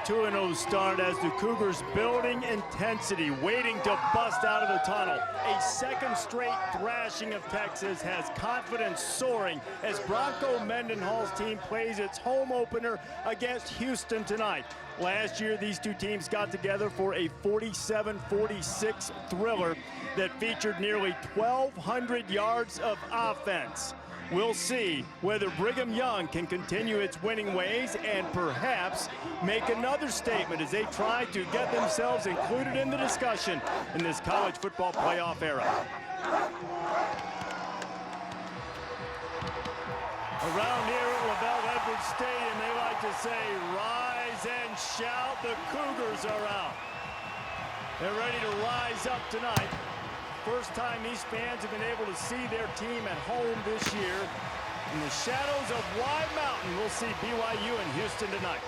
2-0 start as the Cougars building intensity, waiting to bust out of the tunnel. A second straight thrashing of Texas has confidence soaring as Bronco Mendenhall's team plays its home opener against Houston tonight. Last year, these two teams got together for a 47-46 thriller that featured nearly 1,200 yards of offense. We'll see whether Brigham Young can continue its winning ways and perhaps make another statement as they try to get themselves included in the discussion in this college football playoff era. Around here at LaVell Edwards Stadium, they like to say, rise and shout, the Cougars are out. They're ready to rise up tonight. First time these fans have been able to see their team at home this year. In the shadows of Wide Mountain, we'll see BYU and Houston tonight.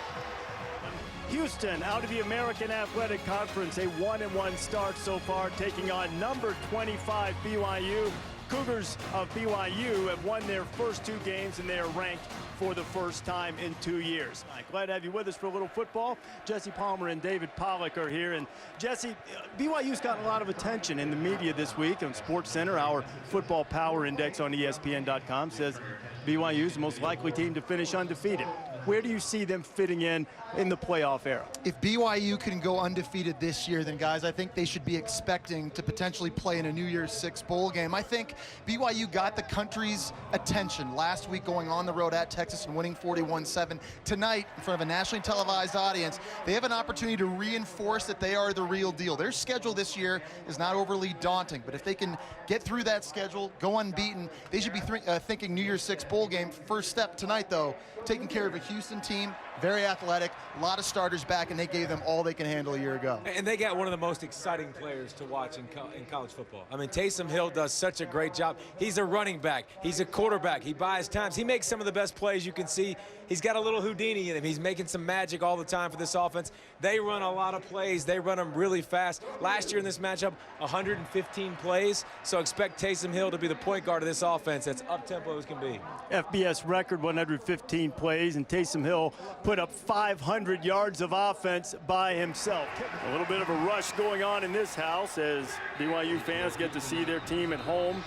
Houston out of the American Athletic Conference, a 1-1 start so far, taking on number 25 BYU. Cougars of BYU have won their first two games and they are ranked for the first time in 2 years. Glad to have you with us for a little football. Jesse Palmer and David Pollack are here. And Jesse, BYU's gotten a lot of attention in the media this week on SportsCenter. Our football power index on ESPN.com says BYU's the most likely team to finish undefeated. Where do you see them fitting in the playoff era? If BYU can go undefeated this year, then guys, I think they should be expecting to potentially play in a New Year's Six bowl game. I think BYU got the country's attention last week going on the road at Texas and winning 41-7. Tonight, in front of a nationally televised audience, they have an opportunity to reinforce that they are the real deal. Their schedule this year is not overly daunting, but if they can get through that schedule, go unbeaten, they should be thinking New Year's Six bowl game. First step tonight, though, taking care of a Houston team, very athletic, a lot of starters back, and they gave them all they can handle a year ago. And they got one of the most exciting players to watch in college football. I mean, Taysom Hill does such a great job. He's a running back. He's a quarterback. He buys times. He makes some of the best plays you can see. He's got a little Houdini in him. He's making some magic all the time for this offense. They run a lot of plays. They run them really fast. Last year in this matchup, 115 plays. So expect Taysom Hill to be the point guard of this offense that's up-tempo as can be. FBS record 115 plays, and Taysom Hill put up 500 yards of offense by himself. A little bit of a rush going on in this house as BYU fans get to see their team at home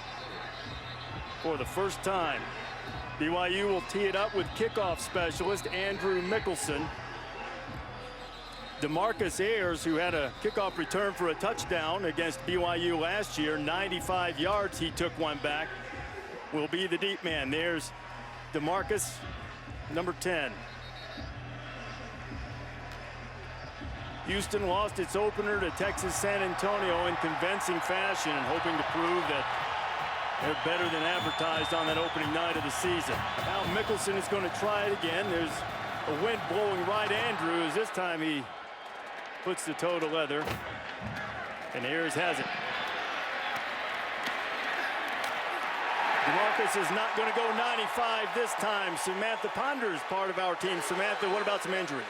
for the first time. BYU will tee it up with kickoff specialist Andrew Mickelson. DeMarcus Ayers, who had a kickoff return for a touchdown against BYU last year, 95 yards, he took one back, will be the deep man. There's DeMarcus, number 10. Houston lost its opener to Texas San Antonio in convincing fashion and hoping to prove that they're better than advertised on that opening night of the season. Now Mickelson is going to try it again. There's a wind blowing right Andrews. This time he puts the toe to leather, and Ayers has it. DeMarcus is not going to go 95 this time. Samantha Ponder is part of our team. Samantha, what about some injuries?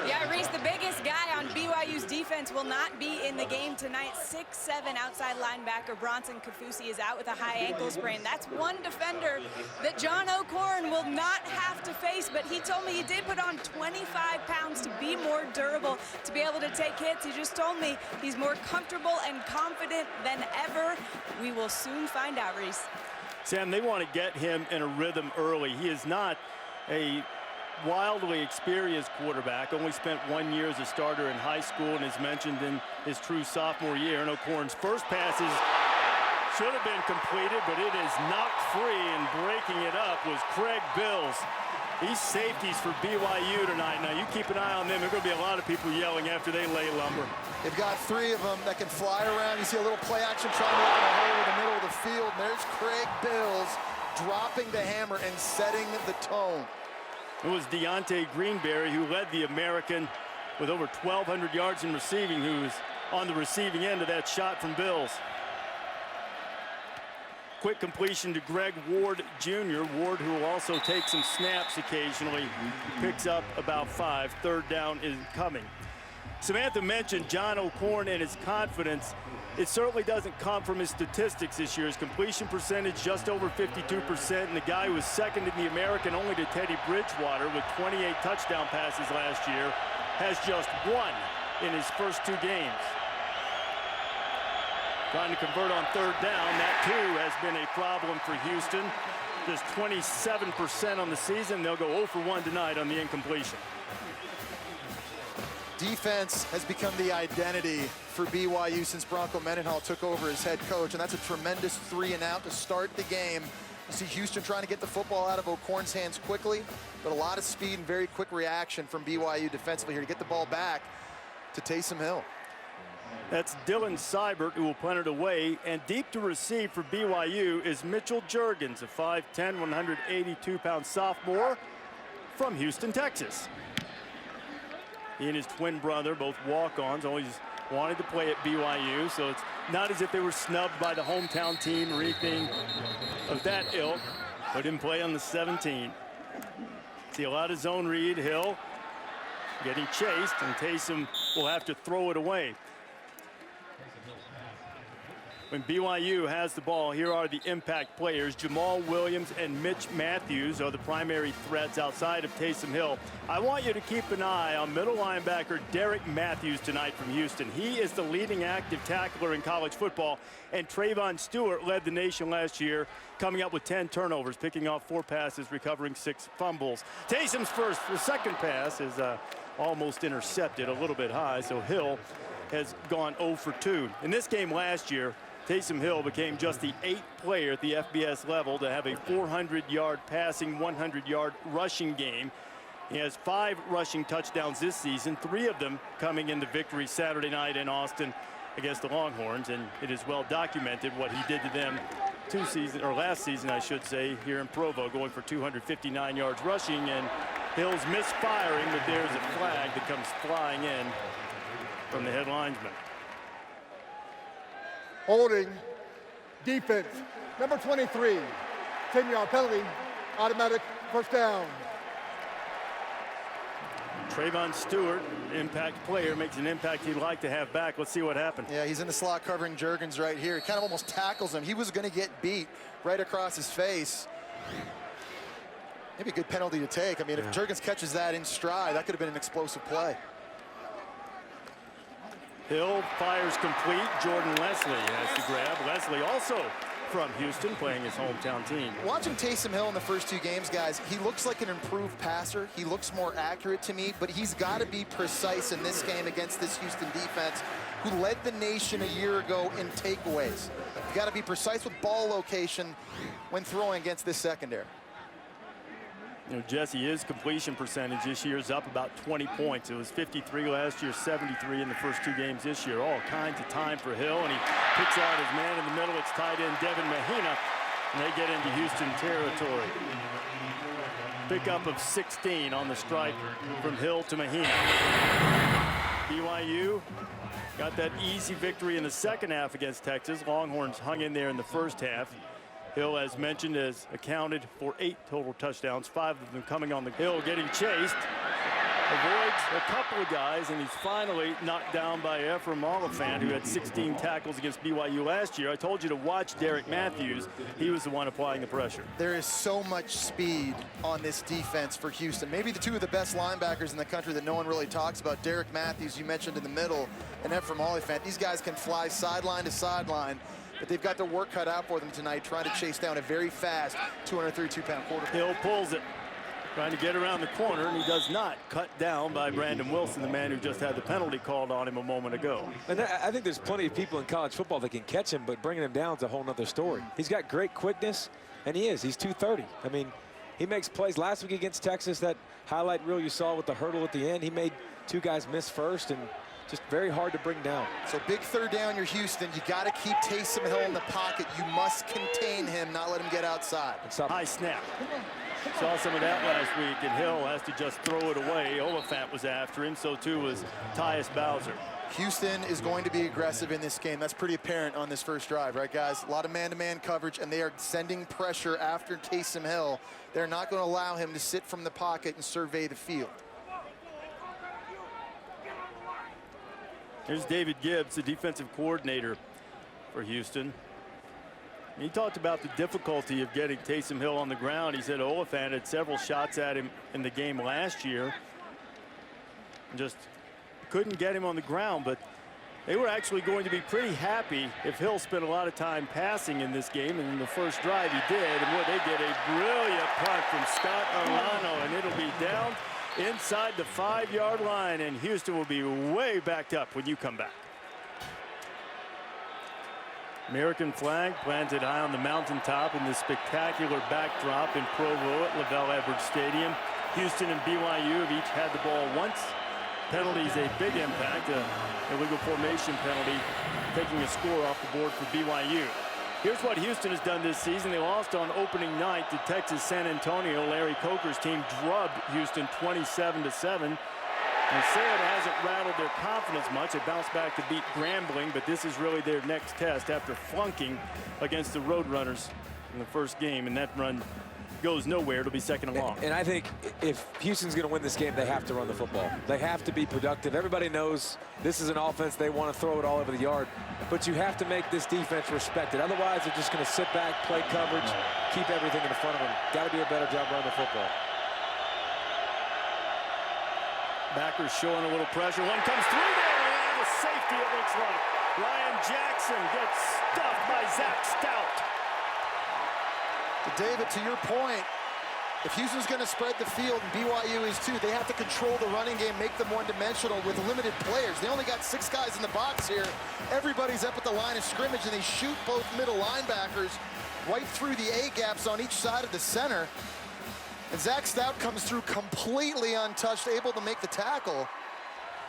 Yeah, Reese, the biggest guy on BYU's defense will not be in the game tonight. 6'7" outside linebacker Bronson Kafusi is out with a high ankle sprain. That's one defender that John O'Corn will not have to face, but he told me he did put on 25 pounds to be more durable, to be able to take hits. He just told me he's more comfortable and confident than ever. We will soon find out, Reese. Sam, they want to get him in a rhythm early. He is not a wildly experienced quarterback, only spent 1 year as a starter in high school and is mentioned in his true sophomore year. And O'Corn's first passes should have been completed, but it is knocked free, and breaking it up was Craig Bills. These safeties for BYU tonight. Now you keep an eye on them. There are going to be a lot of people yelling after they lay lumber. They've got three of them that can fly around. You see a little play action trying to open a hole in the middle of the field. And there's Craig Bills dropping the hammer and setting the tone. It was Deontay Greenberry who led the American with over 1,200 yards in receiving, who was on the receiving end of that shot from Bills. Quick completion to Greg Ward Jr. Ward, who will also take some snaps occasionally, picks up about 5. Third down is coming. Samantha mentioned John O'Corn and his confidence. It certainly doesn't come from his statistics this year. His completion percentage just over 52%, and the guy who was second in the American only to Teddy Bridgewater with 28 touchdown passes last year. has just 1 in his first 2 games. Trying to convert on 3rd down. That, too, has been a problem for Houston. Just 27% on the season. They'll go 0 for 1 tonight on the incompletion. Defense has become the identity for BYU since Bronco Mendenhall took over as head coach, and that's a tremendous 3-and-out to start the game. You see Houston trying to get the football out of O'Korn's hands quickly, but a lot of speed and very quick reaction from BYU defensively here to get the ball back to Taysom Hill. That's Dylan Seibert, who will punt it away, and deep to receive for BYU is Mitchell Juergens, a 5'10", 182-pound sophomore from Houston, Texas. He and his twin brother, both walk-ons, always wanted to play at BYU, so it's not as if they were snubbed by the hometown team or anything of that ilk. Put him play on the 17. See a lot of zone read. Hill getting chased, and Taysom will have to throw it away. When BYU has the ball, here are the impact players. Jamal Williams and Mitch Matthews are the primary threats outside of Taysom Hill. I want you to keep an eye on middle linebacker Derek Matthews tonight from Houston. He is the leading active tackler in college football, and Trayvon Stewart led the nation last year, coming up with 10 turnovers, picking off 4 passes, recovering 6 fumbles. Taysom's second pass is almost intercepted, a little bit high, so Hill has gone 0 for 2. In this game last year, Taysom Hill became just the 8th player at the FBS level to have a 400-yard passing, 100-yard rushing game. He has 5 rushing touchdowns this season, 3 of them coming in the victory Saturday night in Austin against the Longhorns, and it is well documented what he did to them last season, I should say, here in Provo, going for 259 yards rushing, and Hill's misfiring, but there's a flag that comes flying in from the head linesman. Holding, defense, number 23, 10-yard penalty, automatic first down. Trayvon Stewart, impact player, makes an impact he'd like to have back. Let's see what happened. Yeah, he's in the slot covering Juergens right here. He kind of almost tackles him. He was going to get beat right across his face. Maybe a good penalty to take. I mean, if Juergens catches that in stride, that could have been an explosive play. Hill fires complete. Jordan Leslie has to grab. Leslie also from Houston, playing his hometown team. Watching Taysom Hill in the first 2 games, guys, he looks like an improved passer. He looks more accurate to me, but he's got to be precise in this game against this Houston defense, who led the nation a year ago in takeaways. You got to be precise with ball location when throwing against this secondary. You know, Jesse, his completion percentage this year is up about 20 points. It was 53 last year, 73 in the first 2 games this year. All kinds of time for Hill, and he picks out his man in the middle. It's tight end Devin Mahina, and they get into Houston territory. Pickup of 16 on the strike from Hill to Mahina. BYU got that easy victory in the second half against Texas. Longhorns hung in there in the first half. Hill, as mentioned, has accounted for 8 total touchdowns, 5 of them coming on the Hill, getting chased. Avoids a couple of guys, and he's finally knocked down by Ephraim Oliphant, who had 16 tackles against BYU last year. I told you to watch Derek Matthews. He was the one applying the pressure. There is so much speed on this defense for Houston. Maybe the 2 of the best linebackers in the country that no one really talks about. Derek Matthews, you mentioned in the middle, and Ephraim Oliphant. These guys can fly sideline to sideline, but they've got their work cut out for them tonight, trying to chase down a very fast 232-pound quarterback. Hill pulls it, trying to get around the corner, and he does not. Cut down by Brandon Wilson, the man who just had the penalty called on him a moment ago. And I think there's plenty of people in college football that can catch him, but bringing him down is a whole nother story. He's got great quickness, and he is. He's 230. I mean, he makes plays. Last week against Texas, that highlight reel you saw with the hurdle at the end, he made 2 guys miss first, and just very hard to bring down. So big 3rd down, you're Houston. You got to keep Taysom Hill in the pocket. You must contain him, not let him get outside. High snap. Saw some of that last week, and Hill has to just throw it away. Oliphant was after him, so too was Tyus Bowser. Houston is going to be aggressive in this game. That's pretty apparent on this first drive, right, guys? A lot of man-to-man coverage, and they are sending pressure after Taysom Hill. They're not going to allow him to sit from the pocket and survey the field. Here's David Gibbs, the defensive coordinator for Houston. He talked about the difficulty of getting Taysom Hill on the ground. He said Oliphant had several shots at him in the game last year. Just couldn't get him on the ground, but they were actually going to be pretty happy if Hill spent a lot of time passing in this game, and in the first drive he did. And boy, they get a brilliant punt from Scott Arlano, and it'll be down inside the 5-yard line, and Houston will be way backed up when you come back. American flag planted high on the mountaintop in this spectacular backdrop in Provo at LaVell Edwards Stadium. Houston and BYU have each had the ball once. Penalties a big impact. Illegal formation penalty taking a score off the board for BYU. Here's what Houston has done this season. They lost on opening night to Texas San Antonio. Larry Coker's team drubbed Houston 27-7. And say it hasn't rattled their confidence much. They bounced back to beat Grambling, but this is really their next test after flunking against the Roadrunners in the first game, and that run goes nowhere. It'll be second and long. And I think if Houston's going to win this game, they have to run the football. They have to be productive. Everybody knows this is an offense. They want to throw it all over the yard, but you have to make this defense respected. Otherwise, they're just going to sit back, play coverage, keep everything in front of them. Got to be a better job running the football. Backers showing a little pressure. One comes through there, and a safety, it looks like. Ryan Jackson gets stuffed by Zach Stout. David, to your point, if Houston's going to spread the field, and BYU is too, they have to control the running game, make them one-dimensional with limited players. They only got 6 guys in the box here. Everybody's up at the line of scrimmage, and they shoot both middle linebackers right through the A-gaps on each side of the center. And Zach Stout comes through completely untouched, able to make the tackle.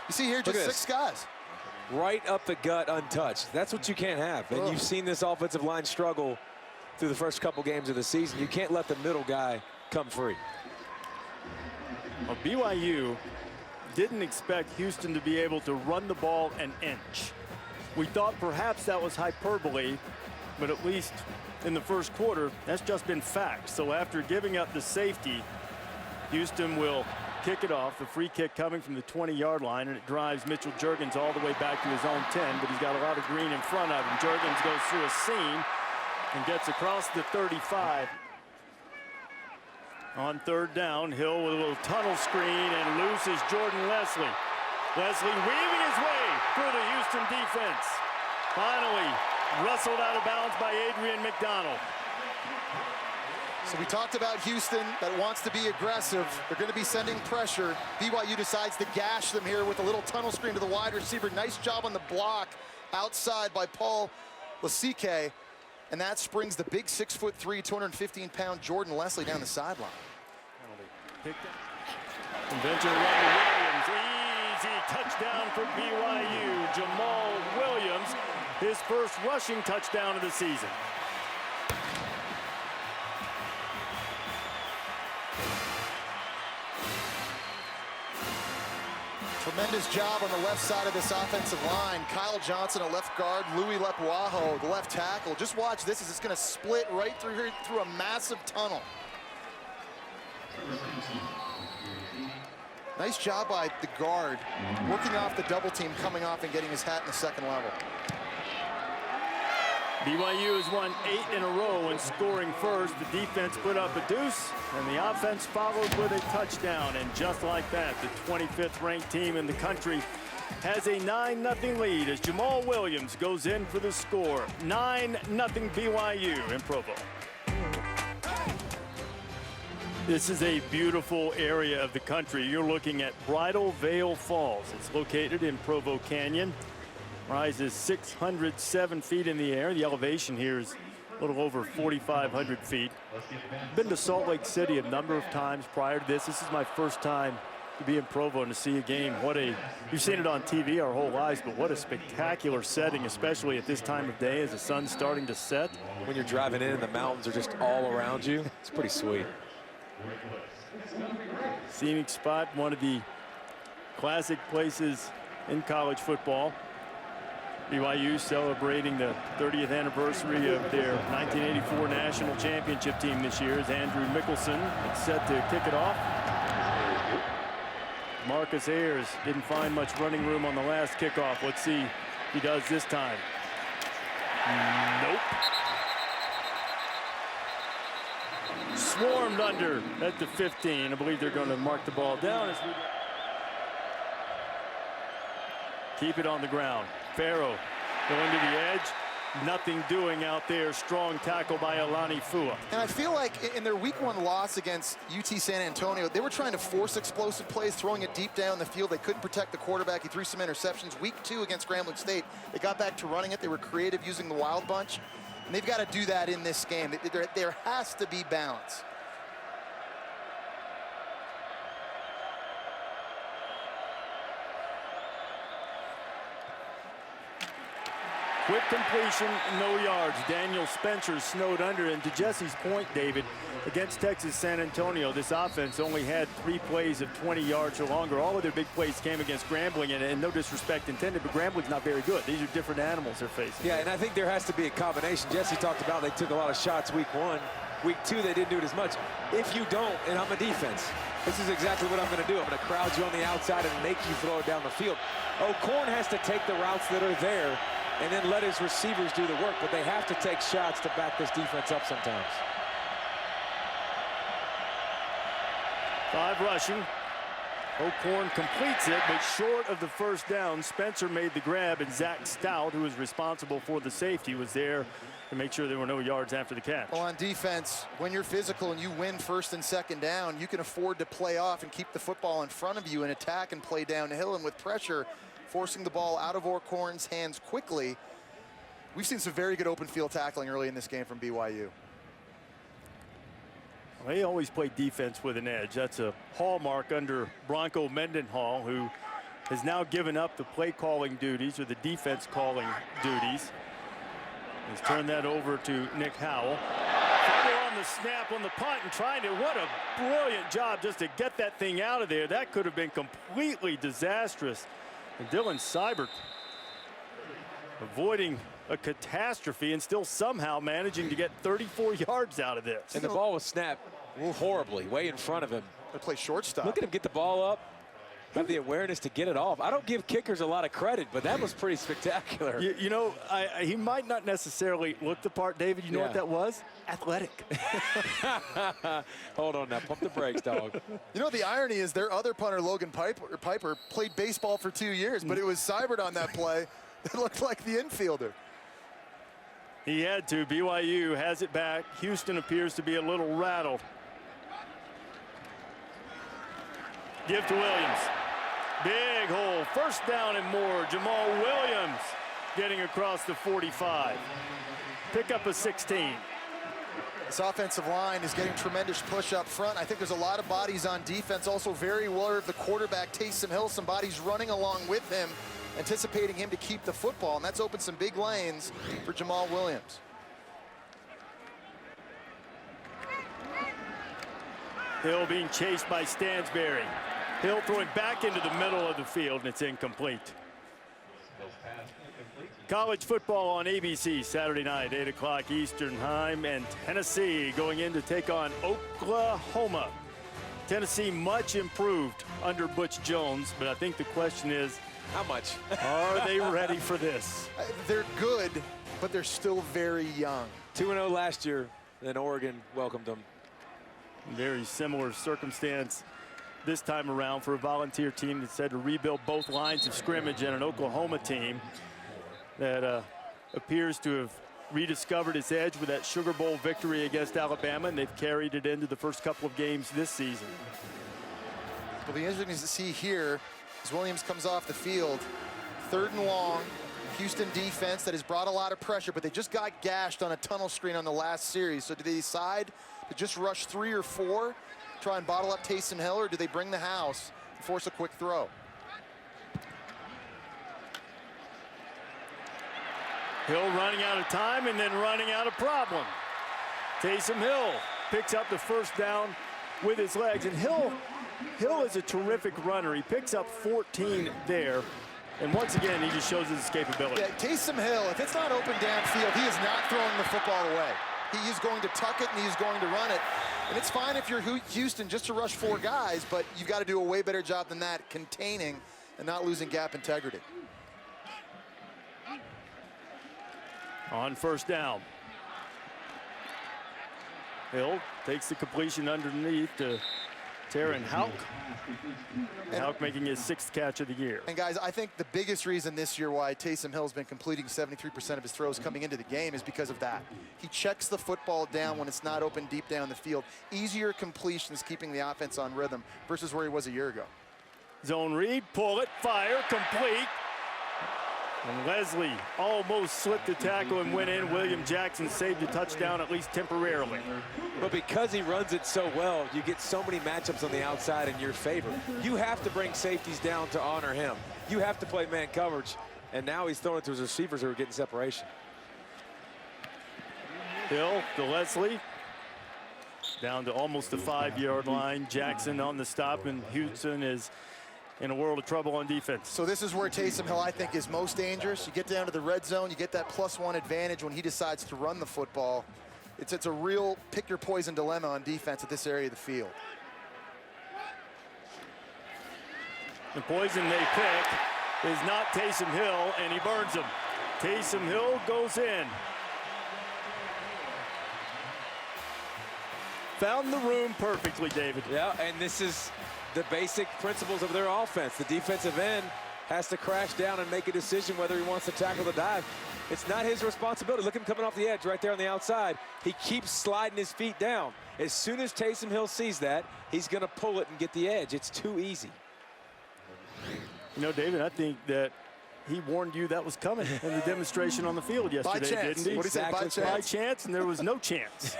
You see here, just 6 guys. Right up the gut, untouched. That's what you can't have. And you've seen this offensive line struggle through the first couple games of the season. You can't let the middle guy come free. Well, BYU didn't expect Houston to be able to run the ball an inch. We thought perhaps that was hyperbole, but at least in the first quarter, that's just been fact. So after giving up the safety, Houston will kick it off. The free kick coming from the 20-yard line, and it drives Mitchell Juergens all the way back to his own 10, but he's got a lot of green in front of him. Juergens goes through a seam and gets across the 35. On third down, Hill with a little tunnel screen and loses Jordan Leslie. Leslie weaving his way through the Houston defense. Finally wrestled out of bounds by Adrian McDonald. So we talked about Houston that wants to be aggressive. They're going to be sending pressure. BYU decides to gash them here with a little tunnel screen to the wide receiver. Nice job on the block outside by Paul Lasike. And that springs the big 6'3", 215-pound Jordan Leslie down the sideline. Conventional run to Williams. Easy touchdown for BYU. Jamal Williams, his first rushing touchdown of the season. Tremendous job on the left side of this offensive line. Kyle Johnson, a left guard. Louis Lepuaho, the left tackle. Just watch this as it's going to split right through here through a massive tunnel. Nice job by the guard, working off the double team, coming off and getting his hat in the second level. BYU has won 8 in a row and scoring first. The defense put up a deuce, and the offense followed with a touchdown. And just like that, the 25th ranked team in the country has a 9-0 lead as Jamal Williams goes in for the score. 9-0 BYU in Provo. This is a beautiful area of the country. You're looking at Bridal Veil Falls. It's located in Provo Canyon. Rises 607 feet in the air. The elevation here is a little over 4,500 feet. Been to Salt Lake City a number of times prior to this. This is my first time to be in Provo and to see a game. You've seen it on TV our whole lives, but what a spectacular setting, especially at this time of day as the sun's starting to set. When you're driving in and the mountains are just all around you, it's pretty sweet. Scenic spot, one of the classic places in college football. BYU celebrating the 30th anniversary of their 1984 national championship team this year as Andrew Mickelson is set to kick it off. Marcus Ayers didn't find much running room on the last kickoff. Let's see if he does this time. Nope. Swarmed under at the 15. I believe they're going to mark the ball down. Keep it on the ground. Farrow going to the edge. Nothing doing out there. Strong tackle by Alani Fua. And I feel like in their week 1 loss against UT San Antonio, they were trying to force explosive plays, throwing it deep down the field. They couldn't protect the quarterback. He threw some interceptions. Week 2 against Grambling State, they got back to running it. They were creative using the wild bunch. And they've got to do that in this game. There has to be balance. Quick completion, no yards. Daniel Spencer snowed under. And to Jesse's point, David, against Texas San Antonio, this offense only had 3 plays of 20 yards or longer. All of their big plays came against Grambling, and no disrespect intended, but Grambling's not very good. These are different animals they're facing. Yeah, and I think there has to be a combination. Jesse talked about they took a lot of shots week 1. Week 2, they didn't do it as much. If you don't, and I'm a defense, this is exactly what I'm going to do. I'm going to crowd you on the outside and make you throw it down the field. O'Korn has to take the routes that are there and then let his receivers do the work, but they have to take shots to back this defense up sometimes. 5 rushing. O'Korn completes it, but short of the first down. Spencer made the grab, and Zach Stout, who was responsible for the safety, was there to make sure there were no yards after the catch. Well, on defense, when you're physical and you win first and second down, you can afford to play off and keep the football in front of you and attack and play downhill. And with pressure, forcing the ball out of O'Korn's hands quickly. We've seen some very good open field tackling early in this game from BYU. Well, they always play defense with an edge. That's a hallmark under Bronco Mendenhall, who has now given up the play calling duties or the defense calling duties. He's turned that over to Nick Howell. Fumble on the snap on the punt and trying to, what a brilliant job just to get that thing out of there. That could have been completely disastrous. And Dylan Seibert avoiding a catastrophe and still somehow managing to get 34 yards out of this. And the ball was snapped horribly, way in front of him. They play shortstop. Look at him get the ball up, have the awareness to get it off. I don't give kickers a lot of credit, but that was pretty spectacular. You know, he might not necessarily look the part, David. You know what that was? Athletic. Hold on now, pump the brakes, dog. You know, the irony is their other punter, Logan Piper, played baseball for 2 years, but it was Seibert on that play that looked like the infielder. He had to. BYU has it back. Houston appears to be a little rattled. Give to Williams. Big hole. First down and more. Jamal Williams getting across the 45. Pick up a 16. This offensive line is getting tremendous push up front. I think there's a lot of bodies on defense. Also very aware of the quarterback, Taysom Hill. Some bodies running along with him, anticipating him to keep the football. And that's opened some big lanes for Jamal Williams. Hill being chased by Stansberry. Hill throwing back into the middle of the field, and it's incomplete. College football on ABC Saturday night, 8 o'clock Eastern time, and Tennessee going in to take on Oklahoma. Tennessee much improved under Butch Jones, but I think the question is, how much? Are they ready for this? They're good, but they're still very young. 2-0 last year, then Oregon welcomed them. Very similar circumstance this time around for a Volunteer team that's had to rebuild both lines of scrimmage, and an Oklahoma team that appears to have rediscovered its edge with that Sugar Bowl victory against Alabama, and they've carried it into the first couple of games this season. It'll be interesting to see here as Williams comes off the field. 3rd and long. Houston defense that has brought a lot of pressure, but they just got gashed on a tunnel screen on the last series. So do they decide to just rush 3 or 4, try and bottle up Taysom Hill, or do they bring the house and force a quick throw? Hill running out of time and then running out of problem. Taysom Hill picks up the first down with his legs, and Hill is a terrific runner. He picks up 14 there, and once again he just shows his capability. Yeah, Taysom Hill, if it's not open downfield, he is not throwing the football away. He is going to tuck it and he's going to run it. And it's fine if you're Houston just to rush 4 guys, but you've got to do a way better job than that, containing and not losing gap integrity. On first down, Hill takes the completion underneath to Taron Houck. Houck making his 6th catch of the year. And guys, I think the biggest reason this year why Taysom Hill's been completing 73% of his throws coming into the game is because of that. He checks the football down when it's not open deep down the field. Easier completions, keeping the offense on rhythm versus where he was a year ago. Zone read, pull it, fire, complete. And Leslie almost slipped the tackle and went in. William Jackson saved the touchdown, at least temporarily. But because he runs it so well, you get so many matchups on the outside in your favor. You have to bring safeties down to honor him. You have to play man coverage. And now he's throwing it to his receivers who are getting separation. Hill to Leslie. Down to almost the 5-yard line. Jackson on the stop, and Houston is in a world of trouble on defense. So this is where Taysom Hill, I think, is most dangerous. You get down to the red zone, you get that +1 advantage when he decides to run the football. It's a real pick your poison dilemma on defense at this area of the field. The poison they pick is not Taysom Hill, and he burns him. Taysom Hill goes in. Found the room perfectly, David. Yeah, and this is the basic principles of their offense. The defensive end has to crash down and make a decision whether he wants to tackle the dive. It's not his responsibility. Look at him coming off the edge right there on the outside. He keeps sliding his feet down. As soon as Taysom Hill sees that, he's going to pull it and get the edge. It's too easy. You know, David, I think that he warned you that was coming in the demonstration on the field yesterday, didn't he? What did he say, by chance? By chance, and there was no chance.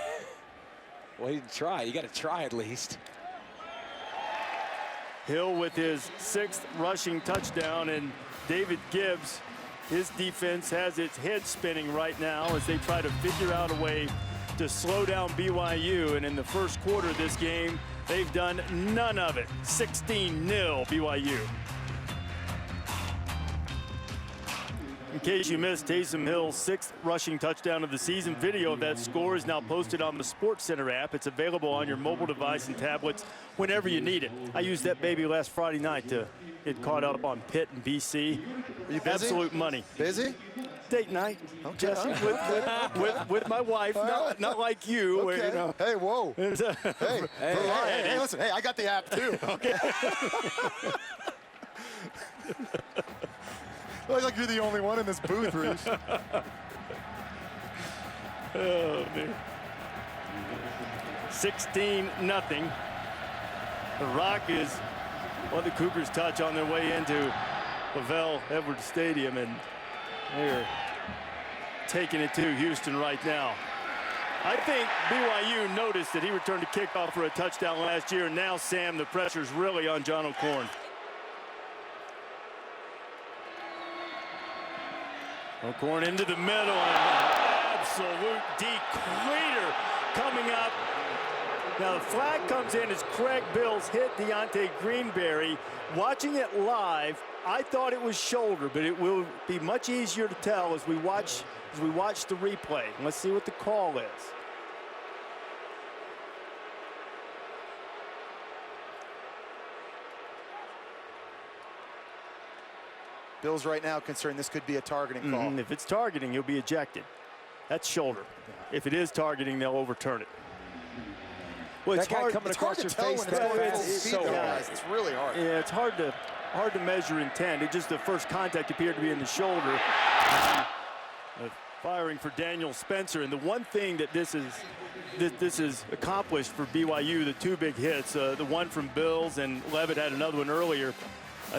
Well, he didn't try. You got to try at least. Hill with his 6th rushing touchdown, and David Gibbs, his defense has its head spinning right now as they try to figure out a way to slow down BYU. And in the first quarter of this game, they've done none of it. 16-0 BYU. In case you missed Taysom Hill's 6th rushing touchdown of the season, video of that score is now posted on the SportsCenter app. It's available on your mobile device and tablets whenever you need it. I used that baby last Friday night to get caught up on Pitt and BC. Are you busy? Absolute money. Busy? Date night, okay. Jesse, with my wife, not like you. Okay. Where, you know, hey, whoa. Hey, listen, hey, I got the app too. Okay. Looks like you're the only one in this booth, Reese. Oh, man. 16-0. The Rock is what the Cougars touch on their way into LaVell Edwards Stadium, and they're taking it to Houston right now. I think BYU noticed that he returned a kickoff for a touchdown last year, and now, Sam, the pressure's really on John O'Corn. O'Corn into the middle, and absolute deep crater coming up. Now the flag comes in as Craig Bills hit Deontay Greenberry. Watching it live, I thought it was shoulder, but it will be much easier to tell as we watch the replay. Let's see what the call is. Bill's right now concerned this could be a targeting call. If it's targeting, he'll be ejected. That's shoulder. If it is targeting, they'll overturn it. Well, it's hard coming across your face. It's so hard. It's really hard. Yeah, it's hard to measure intent. It just the first contact appeared to be in the shoulder. Firing for Daniel Spencer, and the one thing that this is accomplished for BYU, the 2 big hits, the one from Bills, and Levitt had another one earlier.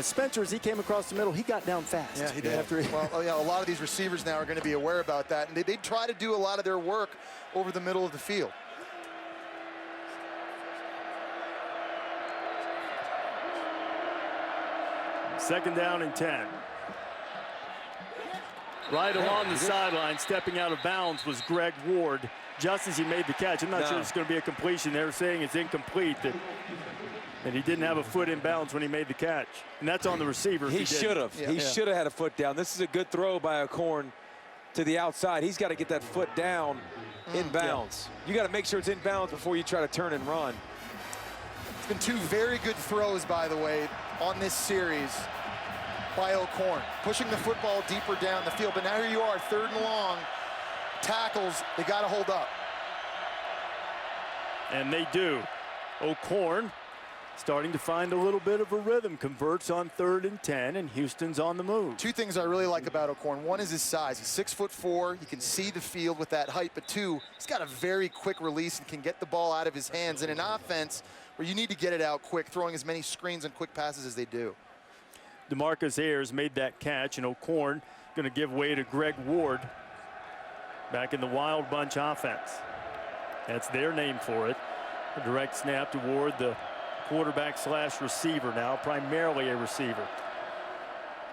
Spencer, as he came across the middle, he got down fast. Yeah, he did. Well, yeah, a lot of these receivers now are going to be aware about that, and they try to do a lot of their work over the middle of the field. Second down and 10. Right along the sideline, stepping out of bounds was Greg Ward, just as he made the catch. I'm not sure it's going to be a completion. They're saying it's incomplete, and he didn't have a foot in bounds when he made the catch. And that's on the receiver. He should have. Yeah. He should have had a foot down. This is a good throw by O'Corn to the outside. He's got to get that foot down in bounds. You got to make sure it's in bounds before you try to turn and run. It's been 2 very good throws, by the way, on this series by O'Corn, pushing the football deeper down the field. But now here you are, 3rd and long. Tackles, they got to hold up. And they do. O'Corn starting to find a little bit of a rhythm. Converts on 3rd and 10, and Houston's on the move. Two things I really like about O'Korn. One is his size. He's 6'4". You can see the field with that height. But two, he's got a very quick release and can get the ball out of his hands in an offense where you need to get it out quick, throwing as many screens and quick passes as they do. DeMarcus Ayers made that catch, and O'Korn going to give way to Greg Ward back in the Wild Bunch offense. That's their name for it. A direct snap to Ward, the quarterback slash receiver now, primarily a receiver.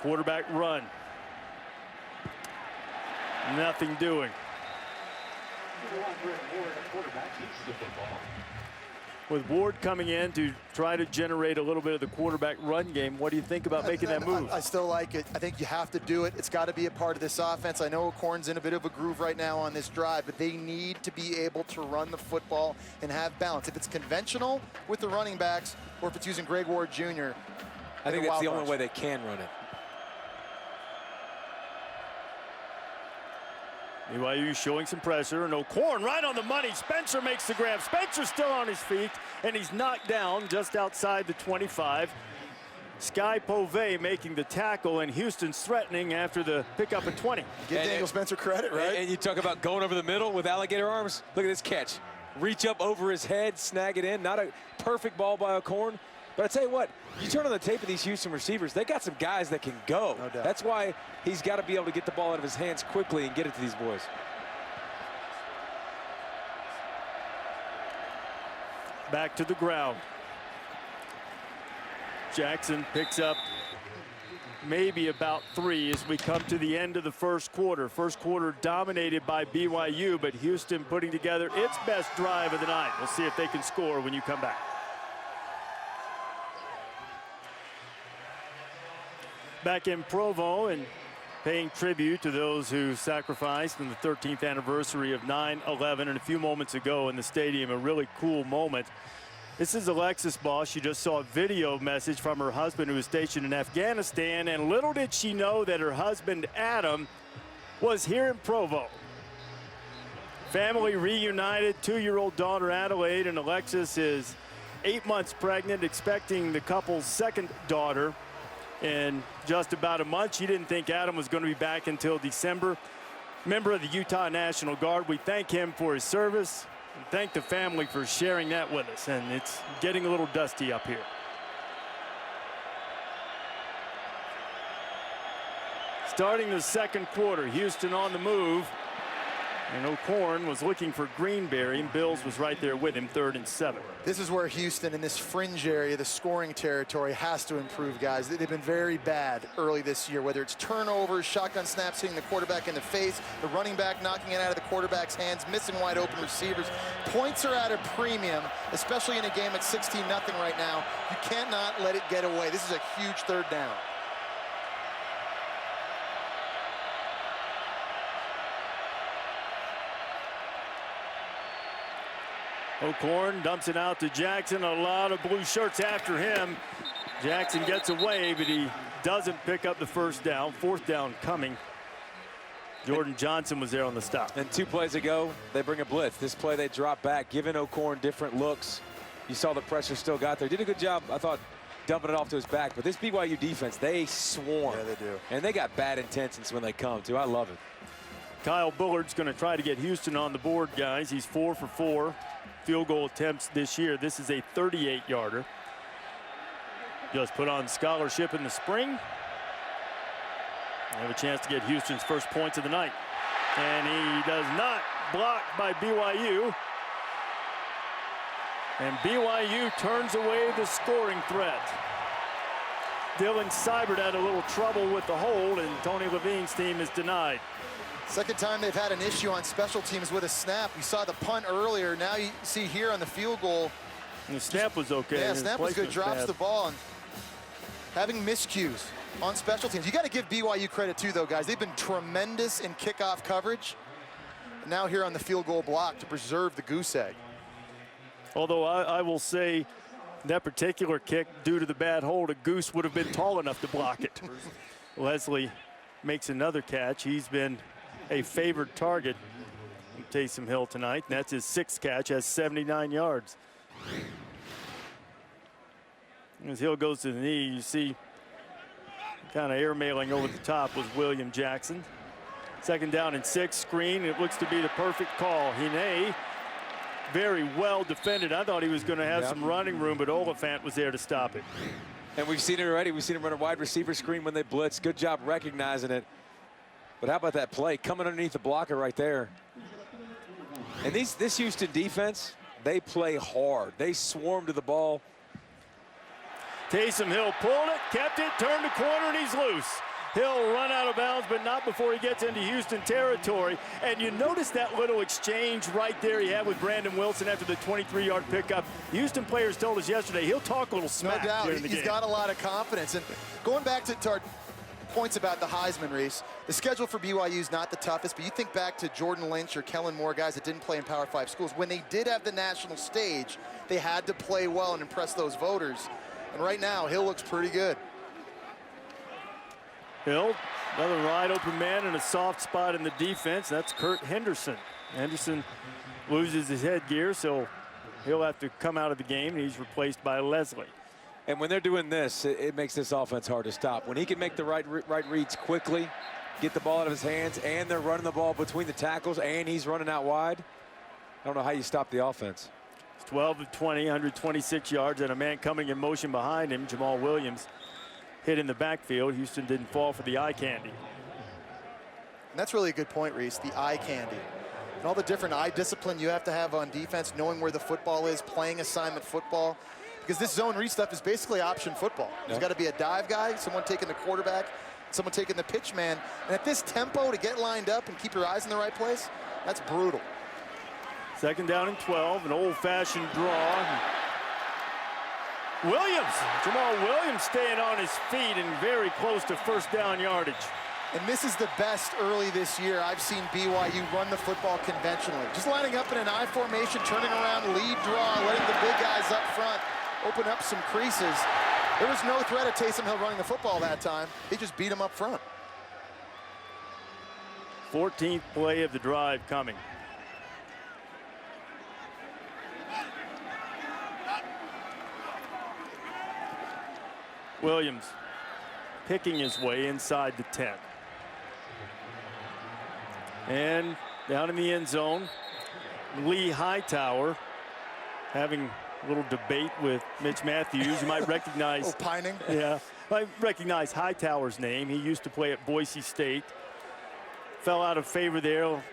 Quarterback run. Nothing doing. With Ward coming in to try to generate a little bit of the quarterback run game, what do you think about making that move? I still like it. I think you have to do it. It's got to be a part of this offense. I know O'Korn's in a bit of a groove right now on this drive, but they need to be able to run the football and have balance. If it's conventional with the running backs or if it's using Greg Ward Jr., I think that's the only way they can run it. BYU showing some pressure, and O'Korn right on the money. Spencer makes the grab. Spencer's still on his feet, and he's knocked down just outside the 25. Sky Povey making the tackle, and Houston's threatening after the pickup at 20. Give Daniel Spencer credit, right? And you talk about going over the middle with alligator arms. Look at this catch. Reach up over his head, snag it in. Not a perfect ball by O'Korn. But I tell you what, you turn on the tape of these Houston receivers, they got some guys that can go. No doubt. That's why he's got to be able to get the ball out of his hands quickly and get it to these boys. Back to the ground. Jackson picks up maybe about 3 as we come to the end of the first quarter. First quarter dominated by BYU, but Houston putting together its best drive of the night. We'll see if they can score when you come back. Back in Provo and paying tribute to those who sacrificed in the 13th anniversary of 9/11, and a few moments ago in the stadium, a really cool moment. This is Alexis Boss. She just saw a video message from her husband who was stationed in Afghanistan, and little did she know that her husband Adam was here in Provo. Family reunited, 2-year-old daughter Adelaide, and Alexis is 8 months pregnant, expecting the couple's second daughter in just about a month. She didn't think Adam was going to be back until December. Member of the Utah National Guard, we thank him for his service and thank the family for sharing that with us. And it's getting a little dusty up here. Starting the second quarter, Houston on the move. And O'Korn was looking for Greenberry, and Bills was right there with him, 3rd and 7. This is where Houston, in this fringe area, the scoring territory, has to improve, guys. They've been very bad early this year, whether it's turnovers, shotgun snaps hitting the quarterback in the face, the running back knocking it out of the quarterback's hands, missing wide open receivers. Points are at a premium, especially in a game at 16-0 right now. You cannot let it get away. This is a huge 3rd down. O'Korn dumps it out to Jackson. A lot of blue shirts after him. Jackson gets away, but he doesn't pick up the first down. 4th down coming. Jordan Johnson was there on the stop. And 2 plays ago, they bring a blitz. This play, they drop back, giving O'Korn different looks. You saw the pressure still got there. Did a good job, I thought, dumping it off to his back. But this BYU defense, they swarm. Yeah, they do. And they got bad intentions when they come, too. I love it. Kyle Bullard's going to try to get Houston on the board, guys. He's 4 for 4 field goal attempts this year. This is a 38-yarder. Just put on scholarship in the spring. They have a chance to get Houston's first points of the night. And he does not block by BYU. And BYU turns away the scoring threat. Dylan Seibert had a little trouble with the hold, and Tony Levine's team is denied. Second time they've had an issue on special teams with a snap. We saw the punt earlier. Now you see here on the field goal. And the snap was okay. Yeah, snap was good. Drops the ball. And having miscues on special teams. You got to give BYU credit too, though, guys. They've been tremendous in kickoff coverage. And now here on the field goal block to preserve the goose egg. Although I will say that particular kick, due to the bad hold, a goose would have been tall enough to block it. Leslie makes another catch. He's been a favored target from Taysom Hill tonight. And that's his 6th catch, has 79 yards. As Hill goes to the knee, you see kind of airmailing over the top was William Jackson. 2nd down and 6, screen. It looks to be the perfect call. Hine, very well defended. I thought he was going to have some running room, but Oliphant was there to stop it. And we've seen it already. We've seen him run a wide receiver screen when they blitz. Good job recognizing it. But how about that play coming underneath the blocker right there? And this Houston defense, they play hard. They swarm to the ball. Taysom Hill pulled it, kept it, turned the corner, and he's loose. He'll run out of bounds, but not before he gets into Houston territory. And you notice that little exchange right there he had with Brandon Wilson after the 23-yard pickup. Houston players told us yesterday he'll talk a little smack. No doubt, during the he's game. got a lot of confidence. And going back to our points about the Heisman race, the schedule for BYU is not the toughest, but you think back to Jordan Lynch or Kellen Moore, guys that didn't play in Power 5 schools. When they did have the national stage, they had to play well and impress those voters. And right now, Hill looks pretty good. Hill, another wide open man in a soft spot in the defense. That's Kurt Henderson. Henderson loses his headgear, so he'll have to come out of the game, and he's replaced by Leslie. And when they're doing this, it makes this offense hard to stop. When he can make the right reads quickly, get the ball out of his hands, and they're running the ball between the tackles, and he's running out wide, I don't know how you stop the offense. It's 12 of 20, 126 yards, and a man coming in motion behind him, Jamal Williams, hit in the backfield. Houston didn't fall for the eye candy. And that's really a good point, Reese, the eye candy. And all the different eye discipline you have to have on defense, knowing where the football is, playing assignment football. Because this zone read stuff is basically option football. There's got to be a dive guy, someone taking the quarterback, someone taking the pitch man. And at this tempo, to get lined up and keep your eyes in the right place, that's brutal. 2nd down and 12, an old-fashioned draw. Williams, Jamal Williams staying on his feet and very close to 1st down yardage. And this is the best early this year I've seen BYU run the football conventionally. Just lining up in an I formation, turning around, lead draw, letting the big guys up front open up some creases. There was no threat of Taysom Hill running the football that time. He just beat him up front. 14th play of the drive coming. Williams picking his way inside the 10. And down in the end zone, Lee Hightower having a little debate with Mitch Matthews. You might recognize opining. Yeah, I recognize Hightower's name. He used to play at Boise State. Fell out of favor there.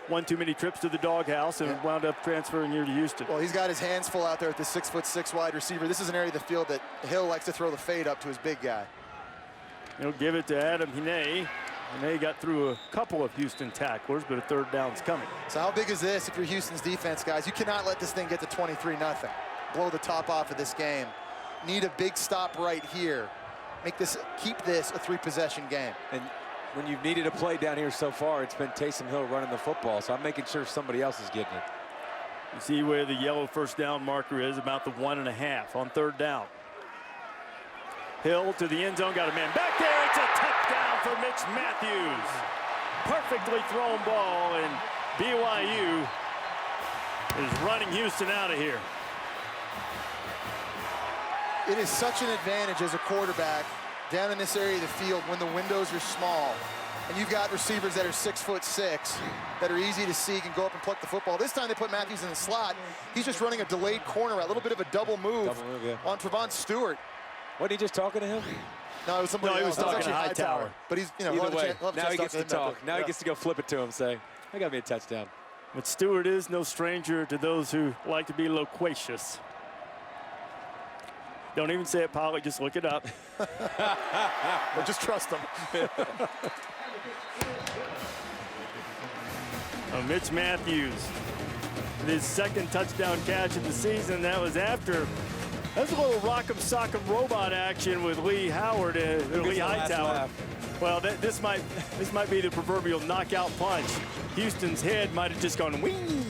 One too many trips to the doghouse and wound up transferring here to Houston. Well, he's got his hands full out there at the 6'6" wide receiver. This is an area of the field that Hill likes to throw the fade up to his big guy. He'll give it to Adam Hine. Hine got through a couple of Houston tacklers, but a 3rd down's coming. So how big is this if you're Houston's defense, guys? You cannot let this thing get to 23-0. Blow the top off of this game. Need a big stop right here. Keep this a 3-possession game. And when you've needed a play down here so far, it's been Taysom Hill running the football, so I'm making sure somebody else is getting it. You see where the yellow 1st down marker is, about the 1.5 on 3rd down. Hill to the end zone, got a man back there. It's a touchdown for Mitch Matthews. Perfectly thrown ball, and BYU is running Houston out of here. It is such an advantage as a quarterback down in this area of the field when the windows are small and you've got receivers that are 6'6" that are easy to see, can go up and pluck the football. This time they put Matthews in the slot. He's just running a delayed corner, a little bit of a double move on Trevon Stewart. Wasn't he just talking to him? No, it was somebody else. He was talking to Hightower. But he's, Either way, now he gets to talk. Now he gets to go flip it to him, say, I got me a touchdown. But Stewart is no stranger to those who like to be loquacious. Don't even say it, Pollock, just look it up. Or just trust them. Mitch Matthews, his 2nd touchdown catch of the season. That was after. That's a little rock'em sock'em robot action with Lee Howard and Lee Hightower. Well, this might be the proverbial knockout punch. Houston's head might have just gone wing.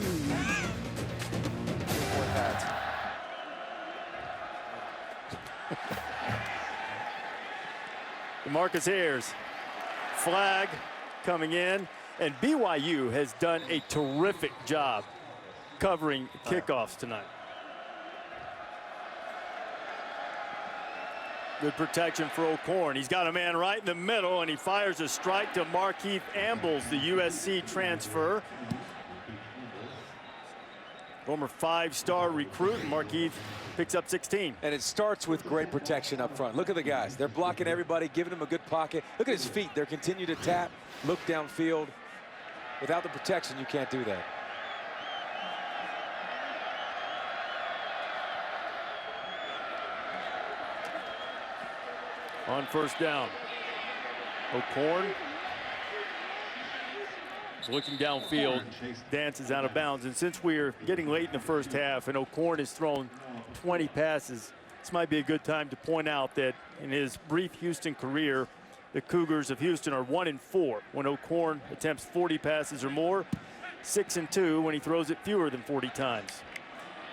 Marcus Ayers, flag coming in, and BYU has done a terrific job covering kickoffs tonight. Good protection for O'Korn. He's got a man right in the middle, and he fires a strike to Markeith Ambles, the USC transfer. Former 5-star recruit, and Markeith picks up 16. And it starts with great protection up front. Look at the guys. They're blocking everybody, giving him a good pocket. Look at his feet. They're continue to tap, look downfield. Without the protection, you can't do that. On first down, O'Korn is looking downfield, dances out of bounds. And since we're getting late in the first half and O'Korn has thrown 20 passes, this might be a good time to point out that in his brief Houston career, the Cougars of Houston are 1-4 when O'Korn attempts 40 passes or more, 6-2 when he throws it fewer than 40 times.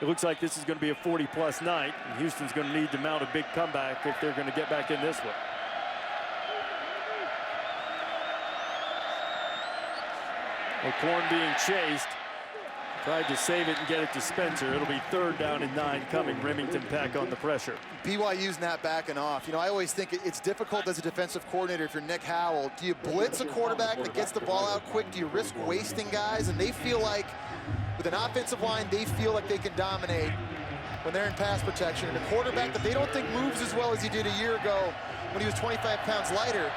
It looks like this is going to be a 40-plus night, and Houston's going to need to mount a big comeback if they're going to get back in this one. O'Korn being chased. Tried to save it and get it to Spencer. It'll be 3rd down and 9 coming. Remington back on the pressure. BYU's not backing off. You know, I always think it's difficult as a defensive coordinator if you're Nick Howell. Do you blitz a quarterback that gets the ball out quick? Do you risk wasting guys? And they feel like, with an offensive line, they feel like they can dominate when they're in pass protection. And a quarterback that they don't think moves as well as he did a year ago when he was 25 pounds lighter.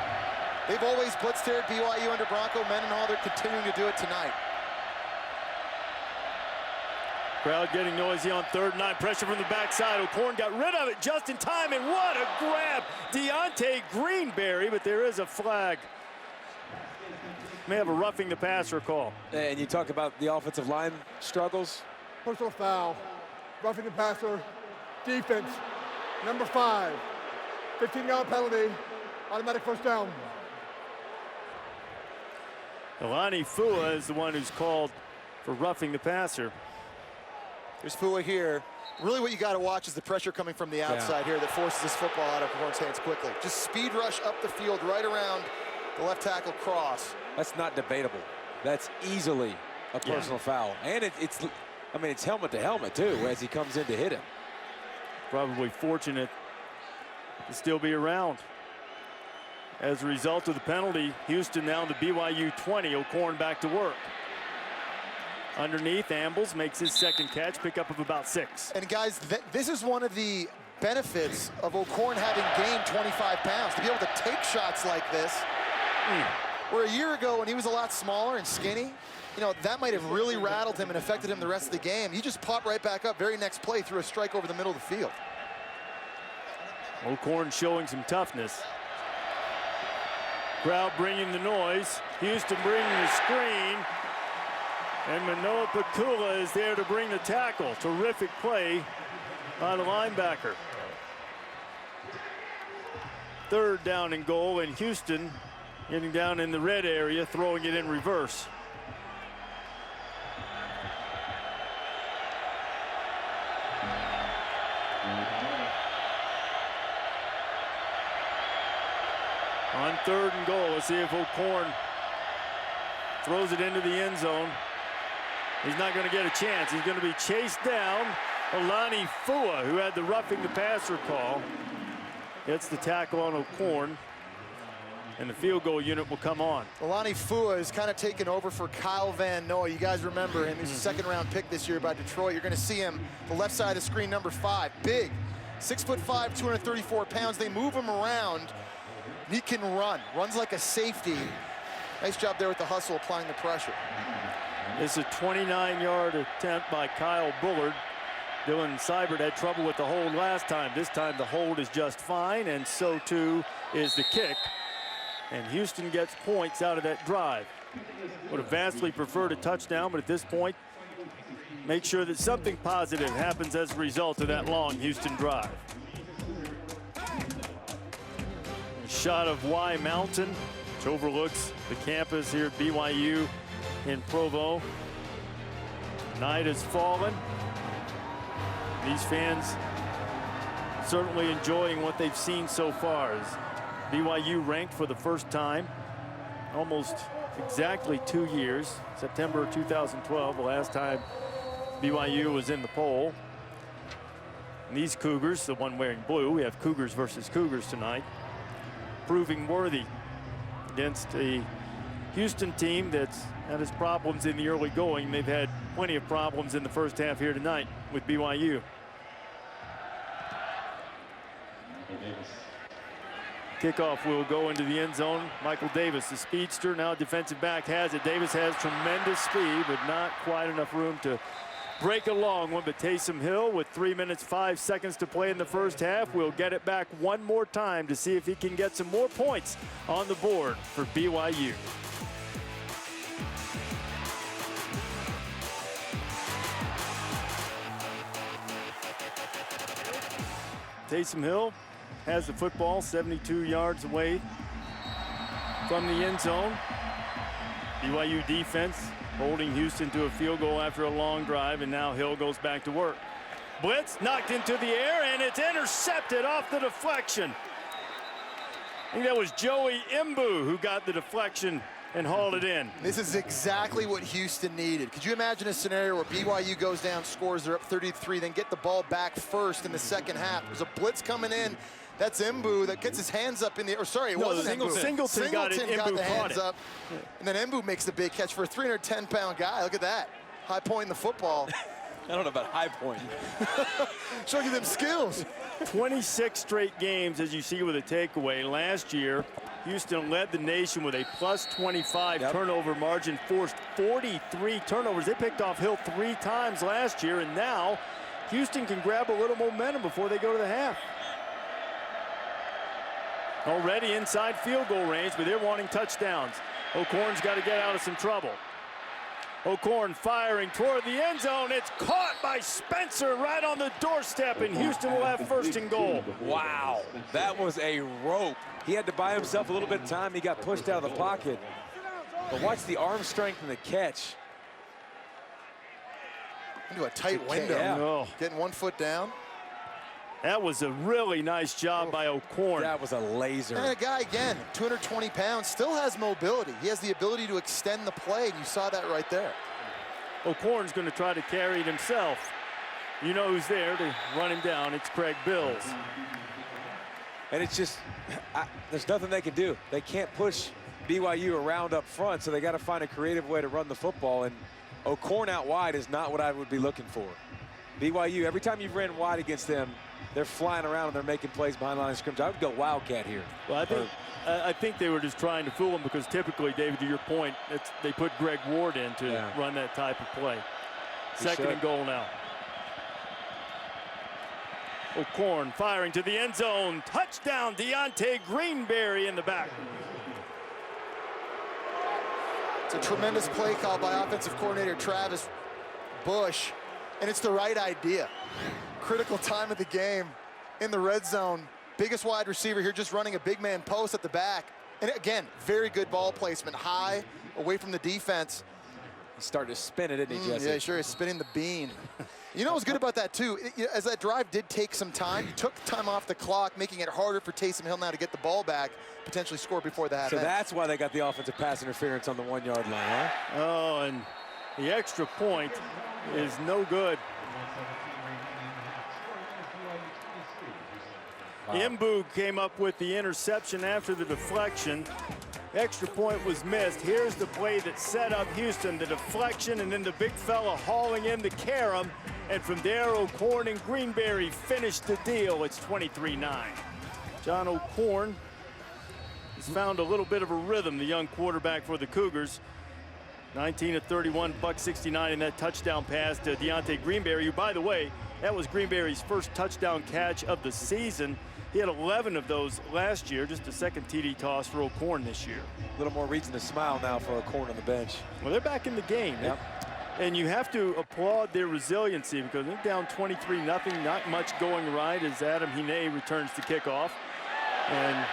They've always blitzed here at BYU under Bronco Mendenhall. They're continuing to do it tonight. Crowd getting noisy on 3rd and 9. Pressure from the backside. O'Korn got rid of it just in time, and what a grab. Deontay Greenberry, but there is a flag. May have a roughing the passer call. And you talk about the offensive line struggles. Personal foul, roughing the passer, defense, number 5, 15-yard penalty, automatic first down. Elani Fua is the one who's called for roughing the passer. There's Fua here. Really what you got to watch is the pressure coming from the outside here that forces this football out of O'Korn's hands quickly. Just speed rush up the field right around the left tackle cross. That's not debatable. That's easily a personal foul. And it's helmet to helmet too as he comes in to hit him. Probably fortunate to still be around. As a result of the penalty, Houston now to BYU 20. O'Korn back to work. Underneath, Ambles makes his 2nd catch, pickup of about 6. And guys, this is one of the benefits of O'Korn having gained 25 pounds, to be able to take shots like this. Where a year ago, when he was a lot smaller and skinny, you know, that might have really rattled him and affected him the rest of the game. He just popped right back up very next play, threw a strike over the middle of the field. O'Korn showing some toughness. Crowd bringing the noise. Houston bringing the screen. And Manoa Pakula is there to bring the tackle. Terrific play on a linebacker. 3rd down and goal, and Houston getting down in the red area, throwing it in reverse. On 3rd and goal, let's see if O'Korn throws it into the end zone. He's not going to get a chance. He's going to be chased down. Elani Fua, who had the roughing the passer call, gets the tackle on O'Korn, and the field goal unit will come on. Elani Fua is kind of taken over for Kyle Van Noy. You guys remember him. He's a 2nd-round pick this year by Detroit. You're going to see him the left side of the screen, number 5. Big, 6'5", 234 pounds. They move him around. He can runs like a safety. Nice job there with the hustle, applying the pressure. It's a 29-yard attempt by Kyle Bullard. Dylan Seibert had trouble with the hold last time. This time the hold is just fine, and so too is the kick. And Houston gets points out of that drive. Would have vastly preferred a touchdown, but at this point, make sure that something positive happens as a result of that long Houston drive. A shot of Y Mountain, which overlooks the campus here at BYU in Provo. Night has fallen. These fans certainly enjoying what they've seen so far. As BYU ranked for the first time, almost exactly 2 years. September of 2012, the last time BYU was in the poll. And these Cougars, the one wearing blue, we have Cougars versus Cougars tonight, proving worthy against a Houston team that's had its problems in the early going. They've had plenty of problems in the first half here tonight with BYU. Kickoff will go into the end zone. Michael Davis, the speedster, now defensive back, has it. Davis has tremendous speed, but not quite enough room to break a long one. But Taysom Hill, with 3 minutes 5 seconds to play in the first half, will get it back one more time to see if he can get some more points on the board for BYU. Taysom Hill has the football 72 yards away from the end zone. BYU defense holding Houston to a field goal after a long drive, and now Hill goes back to work. Blitz knocked into the air, and it's intercepted off the deflection. I think that was Joey Mbu who got the deflection and hauled it in. This is exactly what Houston needed. Could you imagine a scenario where BYU goes down, scores, they're up 33, then get the ball back first in the second half? There's a blitz coming in. That's Mbu that gets his hands up in the, or sorry, it wasn't Mbu. Singleton got it, got Mbu the caught hands it. up. And then Mbu makes the big catch for a 310-pound guy. Look at that. High point in the football. I don't know about high point. Showing you them skills. 26 straight games, as you see, with a takeaway. Last year, Houston led the nation with a plus 25 turnover margin, forced 43 turnovers. They picked off Hill 3 times last year, and now Houston can grab a little momentum before they go to the half. Already inside field goal range, but they're wanting touchdowns. O'Korn's got to get out of some trouble. O'Korn firing toward the end zone. It's caught by Spencer right on the doorstep, and Houston will have first and goal. Wow, that was a rope. He had to buy himself a little bit of time. He got pushed out of the pocket. But watch the arm strength and the catch. Into a tight window. Yeah. Getting 1 foot down. That was a really nice job by O'Korn. That was a laser. And a guy, again, 220 pounds, still has mobility. He has the ability to extend the play, and you saw that right there. O'Korn's going to try to carry it himself. You know who's there to run him down. It's Craig Bills. And it's just, there's nothing they can do. They can't push BYU around up front, so they got to find a creative way to run the football. And O'Korn out wide is not what I would be looking for. BYU, every time you've ran wide against them, they're flying around and they're making plays behind the line of scrimmage. I would go Wildcat here. Well, I think they were just trying to fool him, because typically, David, to your point, they put Greg Ward in to run that type of play. Second and goal now. O'Korn firing to the end zone. Touchdown, Deontay Greenberry in the back. It's a tremendous play call by offensive coordinator Travis Bush, and it's the right idea. Critical time of the game in the red zone. Biggest wide receiver here, just running a big man post at the back. And again, very good ball placement, high, away from the defense. He started to spin it, didn't he, Jesse? Yeah, sure, he's spinning the bean. You know what's good about that, too? As that drive did take some time, you took time off the clock, making it harder for Taysom Hill now to get the ball back, potentially score before the half So end. that's why they got the offensive pass interference on the 1 yard line, huh? Oh, and the extra point is no good. Wow. Mbu came up with the interception after the deflection. Extra point was missed. Here's the play that set up Houston, the deflection, and then the big fella hauling in the carom. And from there, O'Korn and Greenberry finished the deal. It's 23-9. John O'Korn has found a little bit of a rhythm, the young quarterback for the Cougars. 19 of 31, $169 in that touchdown pass to Deontay Greenberry, who, by the way, that was Greenberry's first touchdown catch of the season. He had 11 of those last year, just a second TD toss for O'Korn this year. A little more reason to smile now for O'Korn on the bench. Well, they're back in the game. Yep. And you have to applaud their resiliency, because they're down 23-0, not much going right as Adam Hine returns to kickoff. And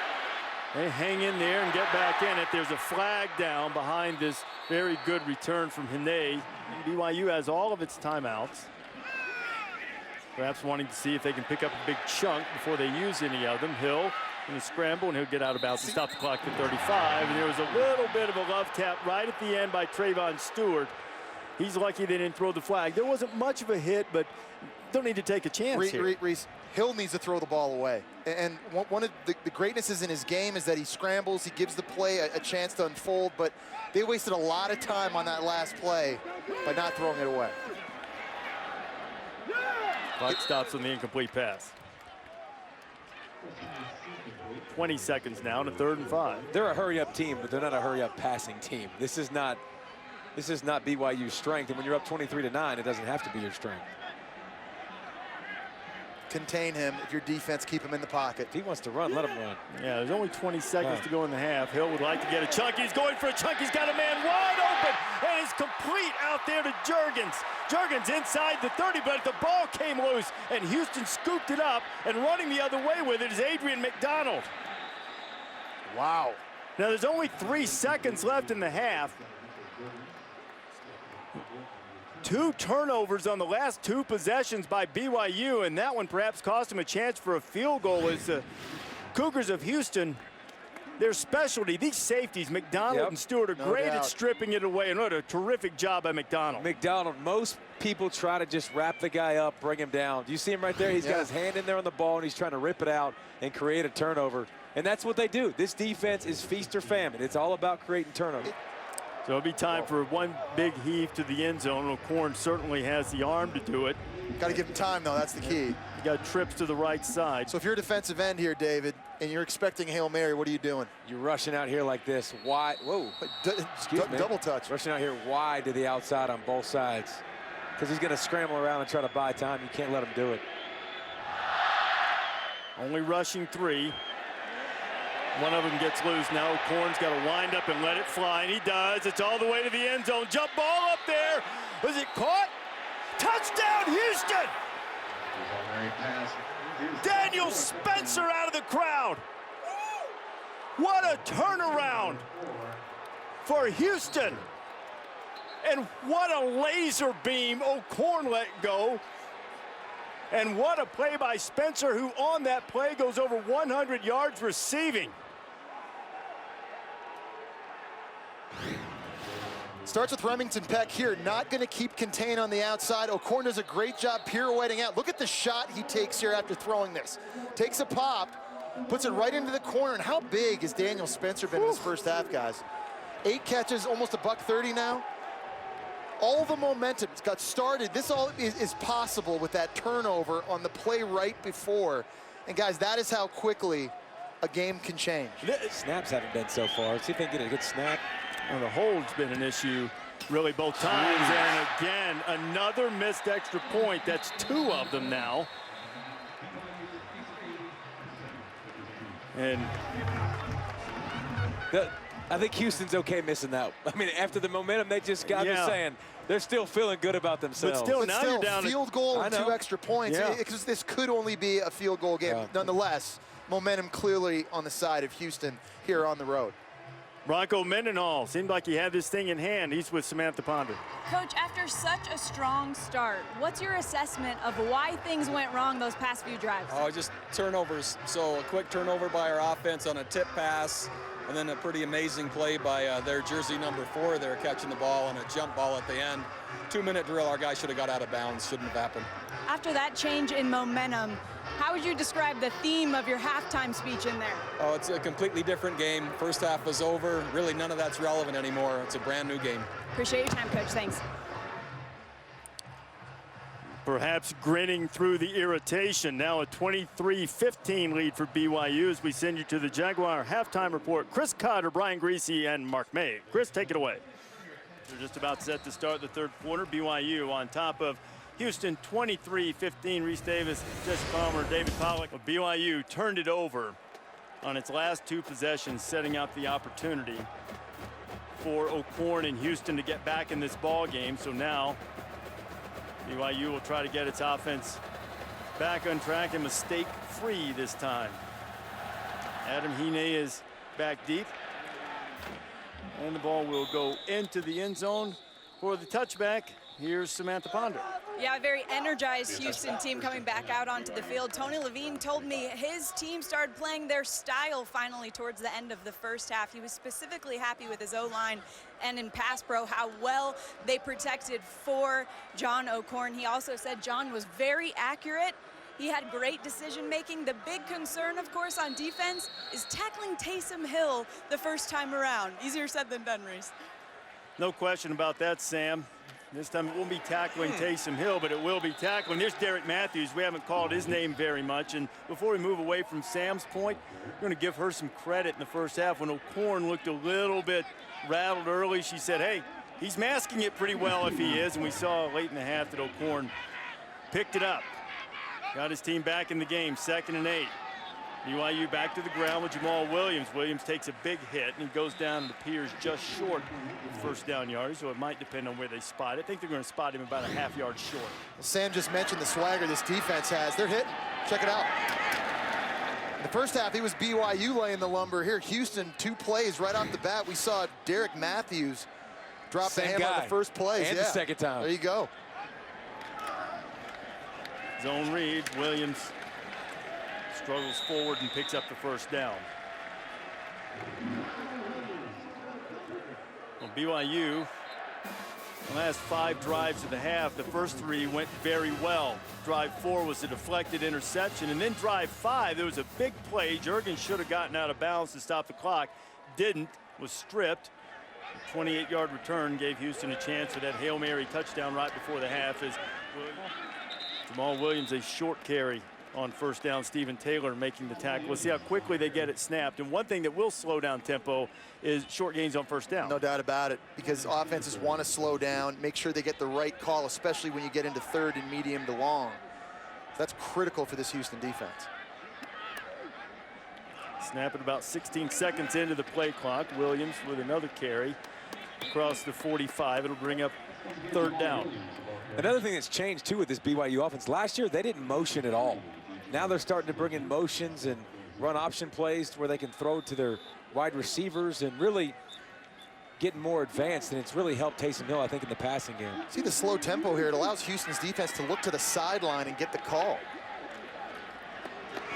they hang in there and get back in it. There's a flag down behind this very good return from Hine. BYU has all of its timeouts. Perhaps wanting to see if they can pick up a big chunk before they use any of them. Hill in a scramble, and he'll get out about to stop the clock at 35. And there was a little bit of a love tap right at the end by Trayvon Stewart. He's lucky they didn't throw the flag. There wasn't much of a hit, but don't need to take a chance here. Reese, Hill needs to throw the ball away. And one of the greatnesses in his game is that he scrambles, he gives the play a chance to unfold, but they wasted a lot of time on that last play by not throwing it away. Clock stops on the incomplete pass. 20 seconds now to 3rd and 5. They're a hurry-up team, but they're not a hurry-up passing team. This is not BYU's strength, and when you're up 23-9, it doesn't have to be your strength. Contain him. If your defense, keep him in the pocket. If he wants to run, let him run. Yeah, there's only 20 seconds to go in the half. Hill would like to get a chunk. He's going for a chunk. He's got a man wide open, and it's complete out there to Juergens. Juergens inside the 30, but the ball came loose, and Houston scooped it up, and running the other way with it is Adrian McDonald. Wow. Now, there's only 3 seconds left in the half. 2 turnovers on the last 2 possessions by BYU, and that one perhaps cost him a chance for a field goal as the Cougars of Houston, their specialty, these safeties, McDonald and Stewart, are great at stripping it away, and what a terrific job by McDonald. McDonald, most people try to just wrap the guy up, bring him down. Do you see him right there? He's got his hand in there on the ball, and he's trying to rip it out and create a turnover. And that's what they do. This defense is feast or famine. It's all about creating turnover. So it'll be time for one big heave to the end zone. O'Korn certainly has the arm to do it. Got to give him time, though. That's the key. You got trips to the right side. So if you're a defensive end here, David, and you're expecting a Hail Mary, what are you doing? You're rushing out here like this. Wide. Whoa. Double touch. Rushing out here wide to the outside on both sides. Because he's going to scramble around and try to buy time. You can't let him do it. Only rushing 3. One of them gets loose. Now O'Korn's got to wind up and let it fly, and he does. It's all the way to the end zone. Jump ball up there. Was it caught? Touchdown, Houston! Daniel Spencer out of the crowd. What a turnaround for Houston. And what a laser beam O'Korn let go. And what a play by Spencer, who on that play goes over 100 yards receiving. Starts with Remington Peck here, not going to keep contained on the outside. O'Korn does a great job pirouetting out. Look at the shot he takes here after throwing this. Takes a pop, puts it right into the corner. And how big has Daniel Spencer been in this first half, guys? 8 catches, almost $130 now. All the momentum got started. This all is possible with that turnover on the play right before. And guys, that is how quickly a game can change. Snaps haven't been so far. See if they can get a good snap. Well, the hold's been an issue really both times. And again, another missed extra point. That's 2 of them now. And I think Houston's okay missing that. I mean, after the momentum they just got, they're saying they're still feeling good about themselves. But still, now you're down field goal and 2 extra points. Because this could only be a field goal game. Nonetheless, momentum clearly on the side of Houston here on the road. Bronco Mendenhall seemed like he had this thing in hand. He's with Samantha Ponder. Coach, after such a strong start, what's your assessment of why things went wrong those past few drives? Oh, just turnovers. So a quick turnover by our offense on a tip pass, and then a pretty amazing play by their jersey number 4. They were catching the ball on a jump ball at the end. 2-minute drill, our guy should have got out of bounds. Shouldn't have happened. After that change in momentum, how would you describe the theme of your halftime speech in there? Oh, it's a completely different game. First half is over. Really, none of that's relevant anymore. It's a brand new game. Appreciate your time, Coach. Thanks. Perhaps grinning through the irritation. Now a 23-15 lead for BYU as we send you to the Jaguar halftime report. Chris Cotter, Brian Greasy, and Mark May. Chris, take it away. They're just about set to start the third quarter. BYU on top of Houston 23-15. Reese Davis, Jesse Palmer, David Pollock. Well, BYU turned it over on its last 2 possessions, setting up the opportunity for O'Korn and Houston to get back in this ball game. So now BYU will try to get its offense back on track and mistake-free this time. Adam Hine is back deep. And the ball will go into the end zone for the touchback. here's Samantha Ponder. Yeah, a very energized Houston team coming back out onto the field. Tony Levine told me his team started playing their style finally towards the end of the first half. He was specifically happy with his O-line and in pass pro, how well they protected for John O'Korn. He also said John was very accurate. He had great decision making. The big concern, of course, on defense is tackling Taysom Hill the first time around. Easier said than done, Reese. No question about that, Sam. This time it won't be tackling Taysom Hill, but it will be tackling. There's Derek Matthews. We haven't called his name very much. And before we move away from Sam's point, we're going to give her some credit in the first half. When O'Korn looked a little bit rattled early, she said, hey, he's masking it pretty well if he is. And we saw late in the half that O'Korn picked it up. Got his team back in the game, 2nd and 8. BYU back to the ground with Jamal Williams. Williams takes a big hit, and he goes down and appears just short of first down yardage, so it might depend on where they spot it. I think they're going to spot him about a half-yard short. Well, Sam just mentioned the swagger this defense has. They're hitting. Check it out. In the first half, it was BYU laying the lumber. Here, Houston, 2 plays right off the bat. We saw Derek Matthews drop the hammer on the first play. And the second time. There you go. Zone read. Williams struggles forward and picks up the first down. Well, BYU, the last 5 drives of the half, the first 3 went very well. Drive 4 was a deflected interception, and then drive 5, there was a big play. Juergens should have gotten out of bounds to stop the clock. Didn't, was stripped. 28-yard return gave Houston a chance for that Hail Mary touchdown right before the half as Jamal Williams, a short carry on first down. Stephen Taylor making the tackle. We'll see how quickly they get it snapped. And one thing that will slow down tempo is short gains on first down. No doubt about it, because offenses want to slow down, make sure they get the right call, especially when you get into 3rd and medium to long. That's critical for this Houston defense. Snap it about 16 seconds into the play clock. Williams with another carry across the 45. It'll bring up 3rd down. Another thing that's changed, too, with this BYU offense, last year they didn't motion at all. Now they're starting to bring in motions and run option plays where they can throw to their wide receivers and really getting more advanced, and it's really helped Taysom Hill, I think, in the passing game. See the slow tempo here. It allows Houston's defense to look to the sideline and get the call.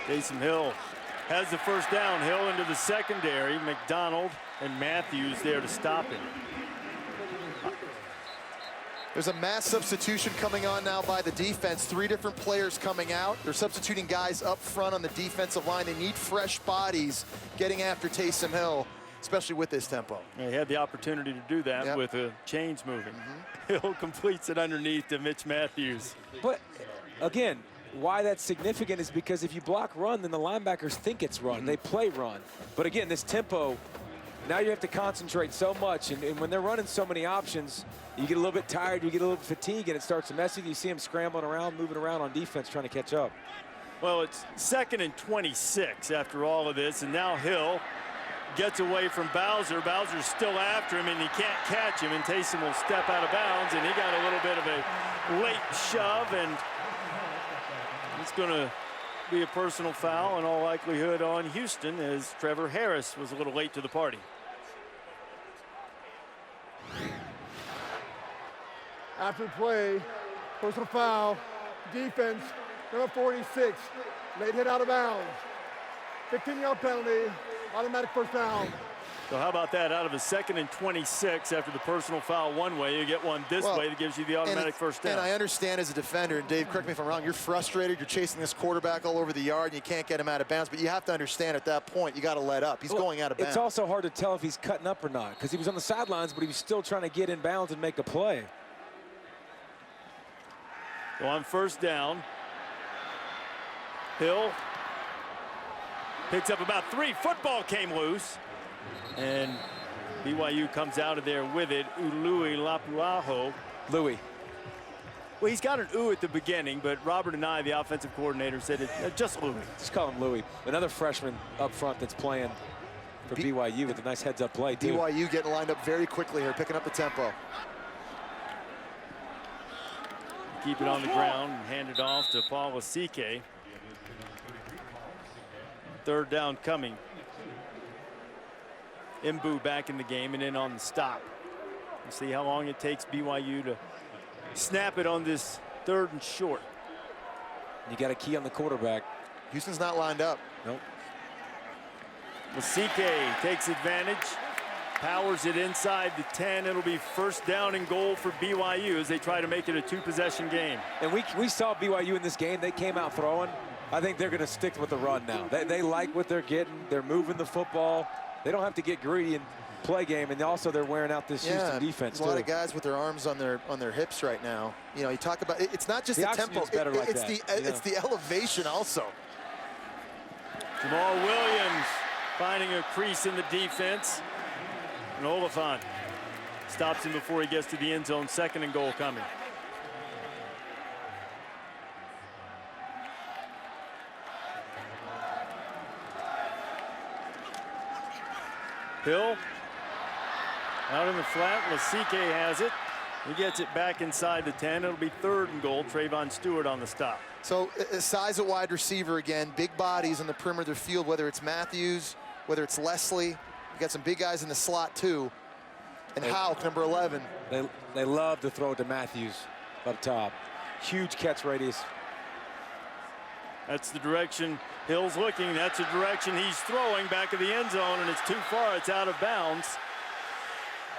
Taysom Hill has the first down. Hill into the secondary. McDonald and Matthews there to stop him. There's a mass substitution coming on now by the defense. 3 different players coming out. They're substituting guys up front on the defensive line. They need fresh bodies getting after Taysom Hill, especially with this tempo. Yeah, he had the opportunity to do that with the chains moving. Hill completes it underneath to Mitch Matthews. But, again, why that's significant is because if you block run, then the linebackers think it's run. They play run. But, again, this tempo, now you have to concentrate so much. And when they're running so many options, you get a little bit tired, you get a little fatigued, and it starts to mess with you. You see him scrambling around, moving around on defense, trying to catch up. Well, it's 2nd and 26 after all of this, and now Hill gets away from Bowser. Bowser's still after him, and he can't catch him, and Taysom will step out of bounds, and he got a little bit of a late shove, and it's going to be a personal foul in all likelihood on Houston, as Trevor Harris was a little late to the party. After the play, personal foul, defense, number 46, late hit out of bounds. 15-yard penalty, automatic first down. So how about that? Out of a 2nd and 26 after the personal foul one way, you get one this way that gives you the automatic first down. And I understand as a defender, and Dave, correct me if I'm wrong, you're frustrated, you're chasing this quarterback all over the yard, and you can't get him out of bounds, but you have to understand at that point, you got to let up. He's going out of bounds. It's also hard to tell if he's cutting up or not, because he was on the sidelines, but he was still trying to get in bounds and make a play. So on first down, Hill picks up about 3. Football came loose, and BYU comes out of there with it. Ului Lapuaho. Louis. Well, he's got an ooh at the beginning, but Robert and I, the offensive coordinator, said it just Louis. Just call him Louis. Another freshman up front that's playing for BYU with a nice heads-up play, too. BYU getting lined up very quickly here, picking up the tempo. Keep it on the ground and hand it off to Paul Asike. 3rd down coming. Mbu back in the game and in on the stop. We'll see how long it takes BYU to snap it on this 3rd and short. You got a key on the quarterback. Houston's not lined up. Nope. Lasike takes advantage, powers it inside the 10. It'll be 1st down and goal for BYU as they try to make it a 2-possession game. And we saw BYU in this game. They came out throwing. I think they're going to stick with the run now. They like what they're getting. They're moving the football. They don't have to get greedy and play game, and also they're wearing out this Houston defense. A lot of guys with their arms on their hips right now. You know, you talk about it's not just the tempo. It's the elevation also. Jamal Williams finding a crease in the defense, and Oliphant stops him before he gets to the end zone. 2nd and goal coming. Hill out in the flat. Lasike has it. He gets it back inside the 10. It'll be 3rd and goal. Trayvon Stewart on the stop. So size at wide receiver again. Big bodies on the perimeter of the field, whether it's Matthews, whether it's Leslie. You got some big guys in the slot too. And Houck, number 11. They love to throw it to Matthews up top. Huge catch radius. That's the direction Hill's looking. That's the direction he's throwing, back of the end zone, and it's too far. It's out of bounds.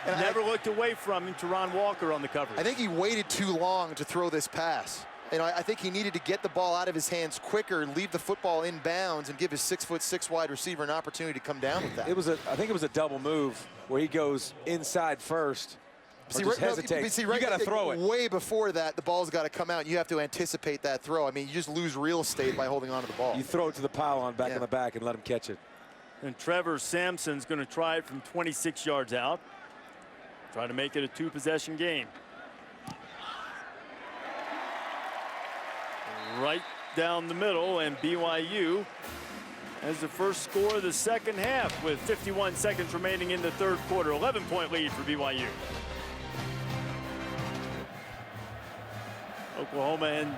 And never looked away from him. Teron Walker on the coverage. I think he waited too long to throw this pass. You know, I think he needed to get the ball out of his hands quicker, leave the football in bounds, and give his 6'6" wide receiver an opportunity to come down with that. I think it was a double move where he goes inside first. You got to throw it. Way before that, the ball's got to come out. You have to anticipate that throw. I mean, you just lose real estate by holding on to the ball. You throw it to the pylon back in the back and let him catch it. And Trevor Sampson's going to try it from 26 yards out. Try to make it a 2-possession game. Right down the middle, and BYU has the first score of the 2nd half with 51 seconds remaining in the 3rd quarter. 11-point lead for BYU. Oklahoma and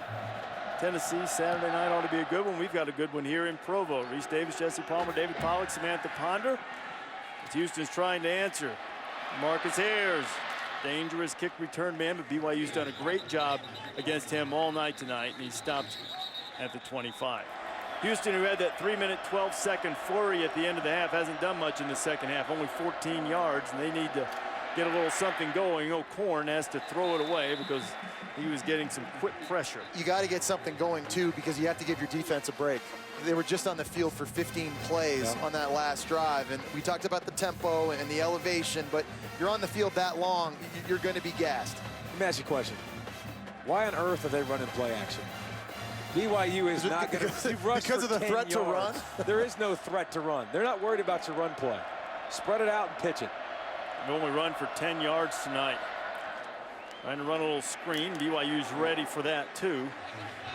Tennessee Saturday night ought to be a good one. We've got a good one here in Provo. Reese Davis, Jesse Palmer, David Pollock, Samantha Ponder. As Houston's trying to answer. Marcus Ayers, dangerous kick return man, but BYU's done a great job against him all night tonight, and he stopped at the 25. Houston, who had that 3-minute, 12-second flurry at the end of the half, hasn't done much in the 2nd half, only 14 yards, and they need to get a little something going. O'Korn has to throw it away because he was getting some quick pressure. You got to get something going, too, because you have to give your defense a break. They were just on the field for 15 plays on that last drive, and we talked about the tempo and the elevation, but you're on the field that long, you're going to be gassed. Let me ask you a question. Why on earth are they running play action? BYU is not going to rush because of the threat to run. There is no threat to run. They're not worried about your run play. Spread it out and pitch it. They only run for 10 yards tonight. Trying to run a little screen. BYU's ready for that too.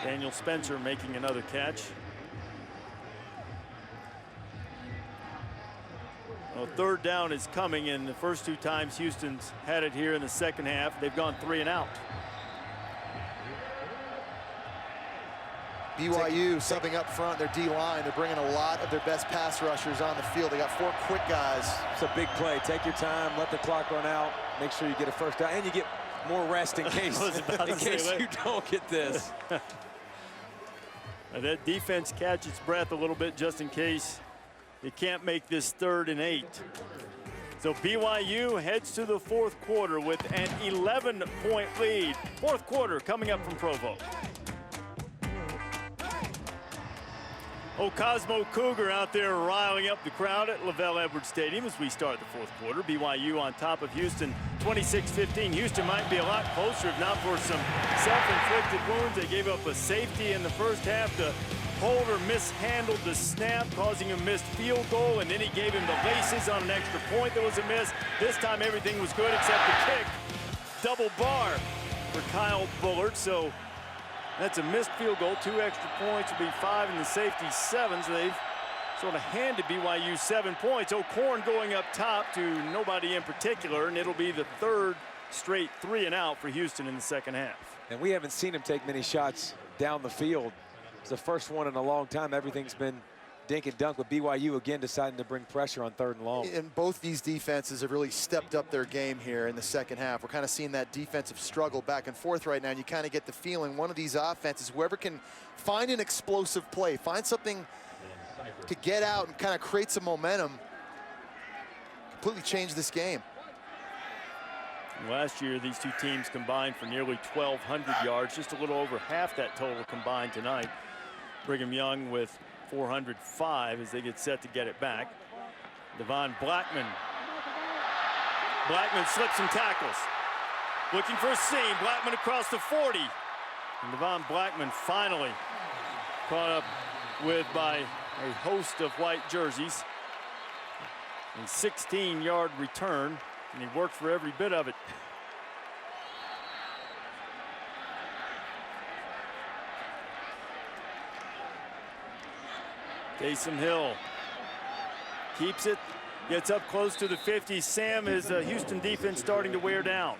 Daniel Spencer making another catch. Well, 3rd down is coming, and the first 2 times Houston's had it here in the 2nd half, they've gone 3 and out. BYU subbing up front, their D-line. They're bringing a lot of their best pass rushers on the field. They got 4 quick guys. It's a big play. Take your time, let the clock run out, make sure you get a 1st down, and you get more rest in case, you don't get this. That defense catch its breath a little bit just in case they can't make this 3rd and 8. So BYU heads to the 4th quarter with an 11-point lead. 4th quarter coming up from Provo. Cosmo Cougar out there riling up the crowd at LaVell Edwards Stadium as we start the 4th quarter. BYU on top of Houston 26-15. Houston might be a lot closer if not for some self-inflicted wounds. They gave up a safety in the first half. The holder mishandled the snap, causing a missed field goal, and then he gave him the laces on an extra point that was a miss. This time everything was good except the kick. Double bar for Kyle Bullard. So that's a missed field goal. 2 extra points will be 5 and the safety 7. So they've sort of handed BYU 7 points. O'Korn going up top to nobody in particular, and it'll be the 3rd straight 3 and out for Houston in the 2nd half. And we haven't seen him take many shots down the field. It's the first one in a long time. Everything's been dink and dunk, with BYU again deciding to bring pressure on 3rd and long. And both these defenses have really stepped up their game here in the second half. We're kind of seeing that defensive struggle back and forth right now, and you kind of get the feeling one of these offenses, whoever can find an explosive play, find something to get out and kind of create some momentum, completely change this game. Last year, these two teams combined for nearly 1,200 yards, just a little over half that total combined tonight. Brigham Young with 405 as they get set to get it back. Devon Blackman. Blackman slips and tackles. Looking for a seam. Blackman across the 40. And Devon Blackman finally caught up with by a host of white jerseys. A 16-yard return, and he worked for every bit of it. Taysom Hill keeps it, gets up close to the 50. Sam, is Houston defense starting to wear down?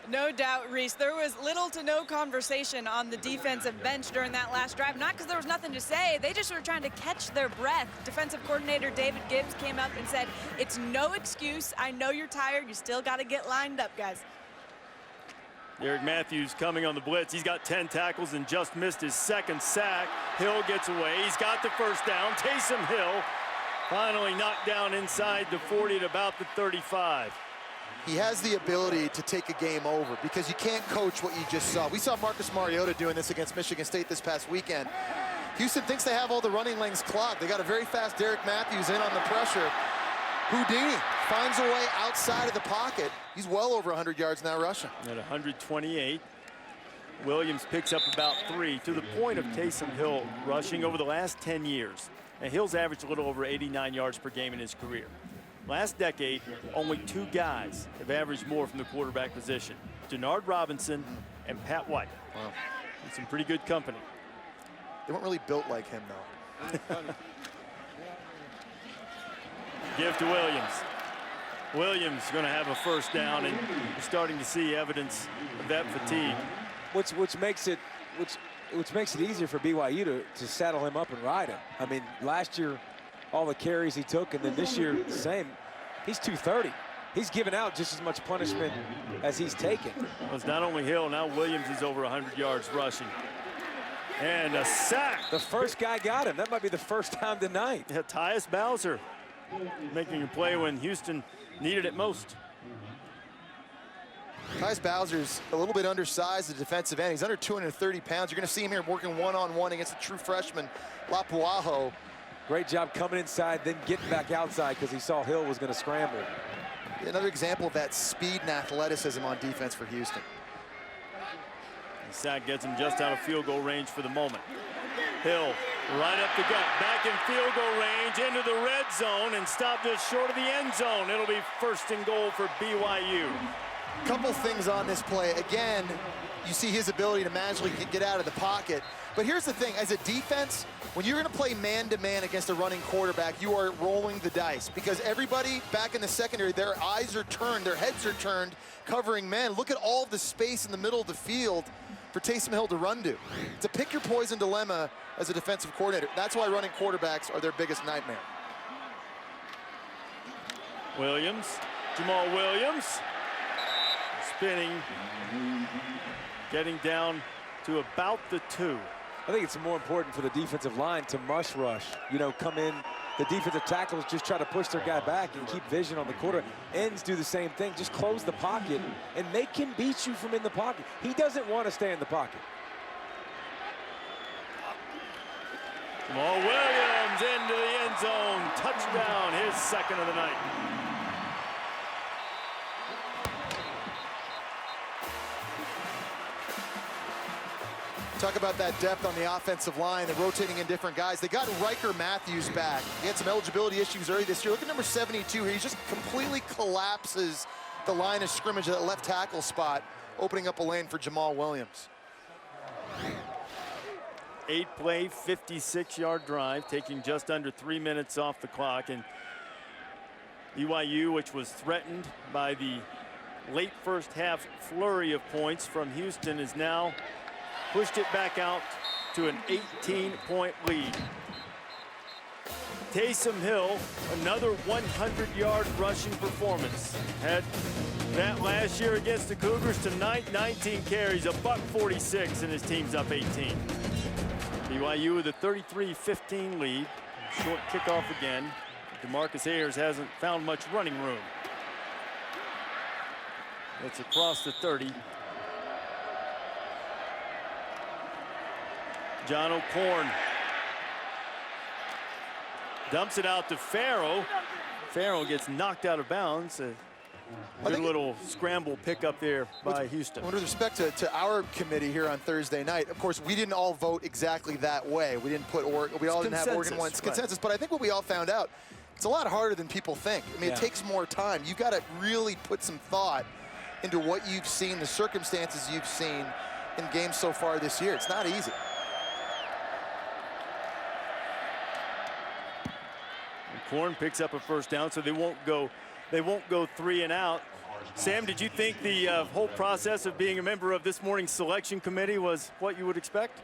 No doubt, Reese. There was little to no conversation on the defensive bench during that last drive. Not because there was nothing to say. They just were trying to catch their breath. Defensive coordinator David Gibbs came up and said, it's no excuse. I know you're tired. You still got to get lined up, guys. Derek Matthews coming on the blitz. He's got 10 tackles and just missed his 2nd sack. Hill gets away. He's got the 1st down. Taysom Hill finally knocked down inside the 40 at about the 35. He has the ability to take a game over because you can't coach what you just saw. We saw Marcus Mariota doing this against Michigan State this past weekend. Houston thinks they have all the running lanes clogged. They got a very fast Derek Matthews in on the pressure. Houdini finds a way outside of the pocket. He's well over 100 yards now rushing. At 128. Williams picks up about 3, to the point of Taysom Hill rushing over the last 10 years. And Hill's averaged a little over 89 yards per game in his career. Last decade, only 2 guys have averaged more from the quarterback position. Denard Robinson and Pat White. Wow. And some pretty good company. They weren't really built like him, though. Give to Williams. Williams going to have a 1st down, and we're starting to see evidence of that fatigue. Which makes it easier for BYU to saddle him up and ride him. I mean, last year, all the carries he took, and then this year, the same. He's 230. He's given out just as much punishment as he's taken. Well, it's not only Hill, now Williams is over 100 yards rushing. And a sack. The first guy got him. That might be the first time tonight. Yeah, Tyus Bowser making a play when Houston needed it most. Tyus Bowser's a little bit undersized at defensive end. He's under 230 pounds. You're going to see him here working one-on-one against the true freshman, Lapuaho. Great job coming inside, then getting back outside because he saw Hill was going to scramble. Another example of that speed and athleticism on defense for Houston. The sack gets him just out of field goal range for the moment. Hill right up the gut, back in field goal range, into the red zone, and stopped just short of the end zone. It'll be 1st and goal for BYU. Couple things on this play. Again, you see his ability to magically get out of the pocket. But here's the thing, as a defense, when you're going to play man-to-man against a running quarterback, you are rolling the dice because everybody back in the secondary, their eyes are turned, their heads are turned, covering men. Look at all of the space in the middle of the field for Taysom Hill to run to. It's a pick-your-poison dilemma as a defensive coordinator. That's why running quarterbacks are their biggest nightmare. Williams, Jamal Williams, spinning, getting down to about the 2. I think it's more important for the defensive line to rush. You know, come in. The defensive tackles just try to push their guy back and keep vision on the quarter. Ends do the same thing. Just close the pocket, and they can beat you from in the pocket. He doesn't want to stay in the pocket. Jamal Williams into the end zone. Touchdown, his 2nd of the night. Talk about that depth on the offensive line. They're rotating in different guys. They got Riker Matthews back. He had some eligibility issues early this year. Look at number 72 here. He just completely collapses the line of scrimmage at that left tackle spot, opening up a lane for Jamal Williams. 8-play, 56-yard drive, taking just under 3 minutes off the clock. And BYU, which was threatened by the late 1st half flurry of points from Houston, is now pushed it back out to an 18-point lead. Taysom Hill, another 100-yard rushing performance. Had that last year against the Cougars. Tonight, 19 carries, a $146, and his team's up 18. BYU with a 33-15 lead. Short kickoff again. DeMarcus Ayers hasn't found much running room. It's across the 30. John O'Korn dumps it out to Farrell. Farrell gets knocked out of bounds. A good little scramble pickup there by Houston. With respect to our committee here on Thursday night, of course, we didn't all vote exactly that way. We didn't put we all didn't have Oregon 1 consensus, but I think what we all found out, it's a lot harder than people think. I mean, it takes more time. You've got to really put some thought into what you've seen, the circumstances you've seen in games so far this year. It's not easy. Korn picks up a first down, so they won't go 3 and out. Sam, did you think the whole process of being a member of this morning's selection committee was what you would expect?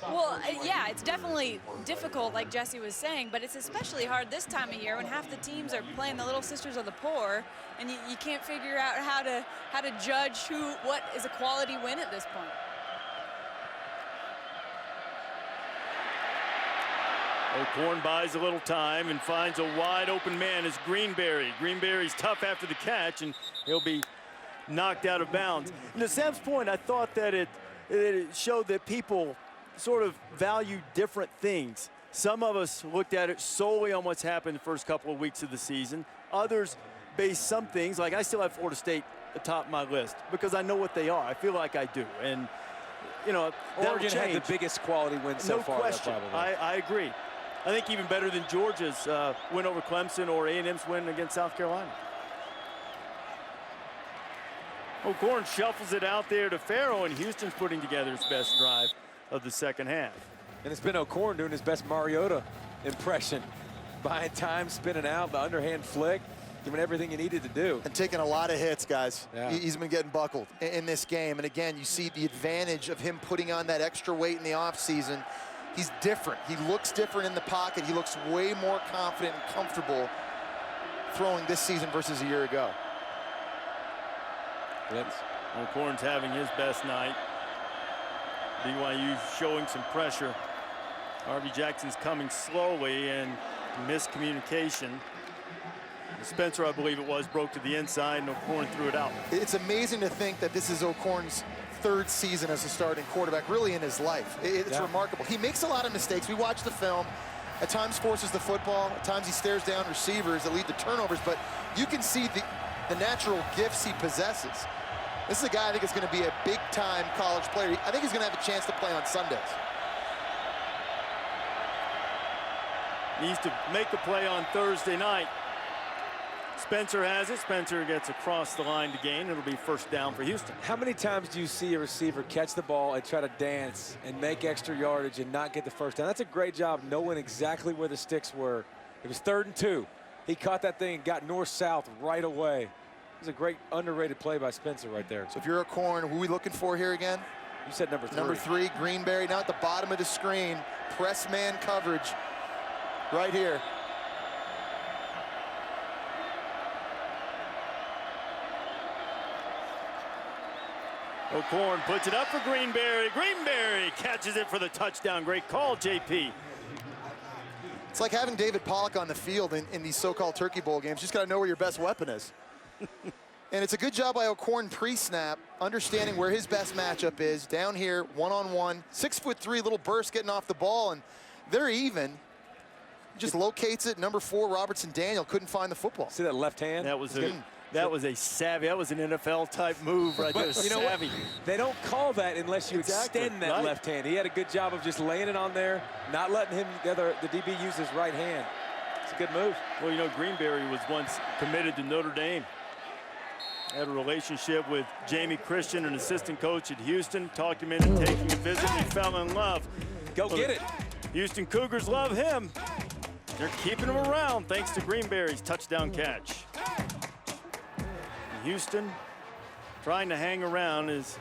Well, yeah, it's definitely difficult, like Jesse was saying, but it's especially hard this time of year when half the teams are playing the Little Sisters of the Poor, and you can't figure out how to judge what is a quality win at this point. O'Korn buys a little time and finds a wide open man as Greenberry. Greenberry's tough after the catch, and he'll be knocked out of bounds. And to Sam's point, I thought that it showed that people sort of value different things. Some of us looked at it solely on what's happened the first couple of weeks of the season. Others based some things, like I still have Florida State atop my list because I know what they are. I feel like I do. And, you know, Oregon had the biggest quality win so far. No question. I agree. I think even better than Georgia's win over Clemson or A&M's win against South Carolina. O'Korn shuffles it out there to Farrell, and Houston's putting together his best drive of the second half. And it's been O'Korn doing his best Mariota impression. Buying time, spinning out, the underhand flick, doing everything he needed to do. And taking a lot of hits, guys. Yeah. He's been getting buckled in this game. And again, you see the advantage of him putting on that extra weight in the offseason. He's different. He looks different in the pocket. He looks way more confident and comfortable throwing this season versus a year ago. Blitz. O'Korn's having his best night. BYU showing some pressure. Harvey Jackson's coming slowly, and miscommunication. Spencer, I believe it was, broke to the inside, and O'Korn threw it out. It's amazing to think that this is O'Korn's third season as a starting quarterback, really in his life. It's remarkable. He makes a lot of mistakes. We watch the film. At times forces the football. At times he stares down receivers that lead to turnovers. But you can see the natural gifts he possesses. This is a guy I think is going to be a big-time college player. I think he's going to have a chance to play on Sundays. Needs to make a play on Thursday night. Spencer has it. Spencer gets across the line to gain. It'll be first down for Houston. How many times do you see a receiver catch the ball and try to dance and make extra yardage and not get the first down? That's a great job knowing exactly where the sticks were. It was 3rd and 2. He caught that thing and got north-south right away. It was a great underrated play by Spencer right there. So if you're O'Korn, who are we looking for here again? You said number 3. Number 3, Greenberry, now at the bottom of the screen. Press man coverage right here. O'Korn puts it up for Greenberry. Greenberry catches it for the touchdown. Great call, JP. It's like having David Pollock on the field in these so-called Turkey Bowl games. You just got to know where your best weapon is. And it's a good job by O'Korn pre-snap, understanding where his best matchup is. Down here, one-on-one, 6'3", little burst getting off the ball, and they're even. Just locates it. Number 4, Robertson Daniel couldn't find the football. See that left hand? That was a savvy. That was an NFL type move right there. You know savvy. What? They don't call that unless you extend that left hand. He had a good job of just laying it on there, not letting him the DB use his right hand. It's a good move. Well, you know, Greenberry was once committed to Notre Dame. Had a relationship with Jamie Christian, an assistant coach at Houston. Talked him into taking a visit. He fell in love. Go get it. Houston Cougars love him. They're keeping him around thanks to Greenberry's touchdown catch. Houston trying to hang around is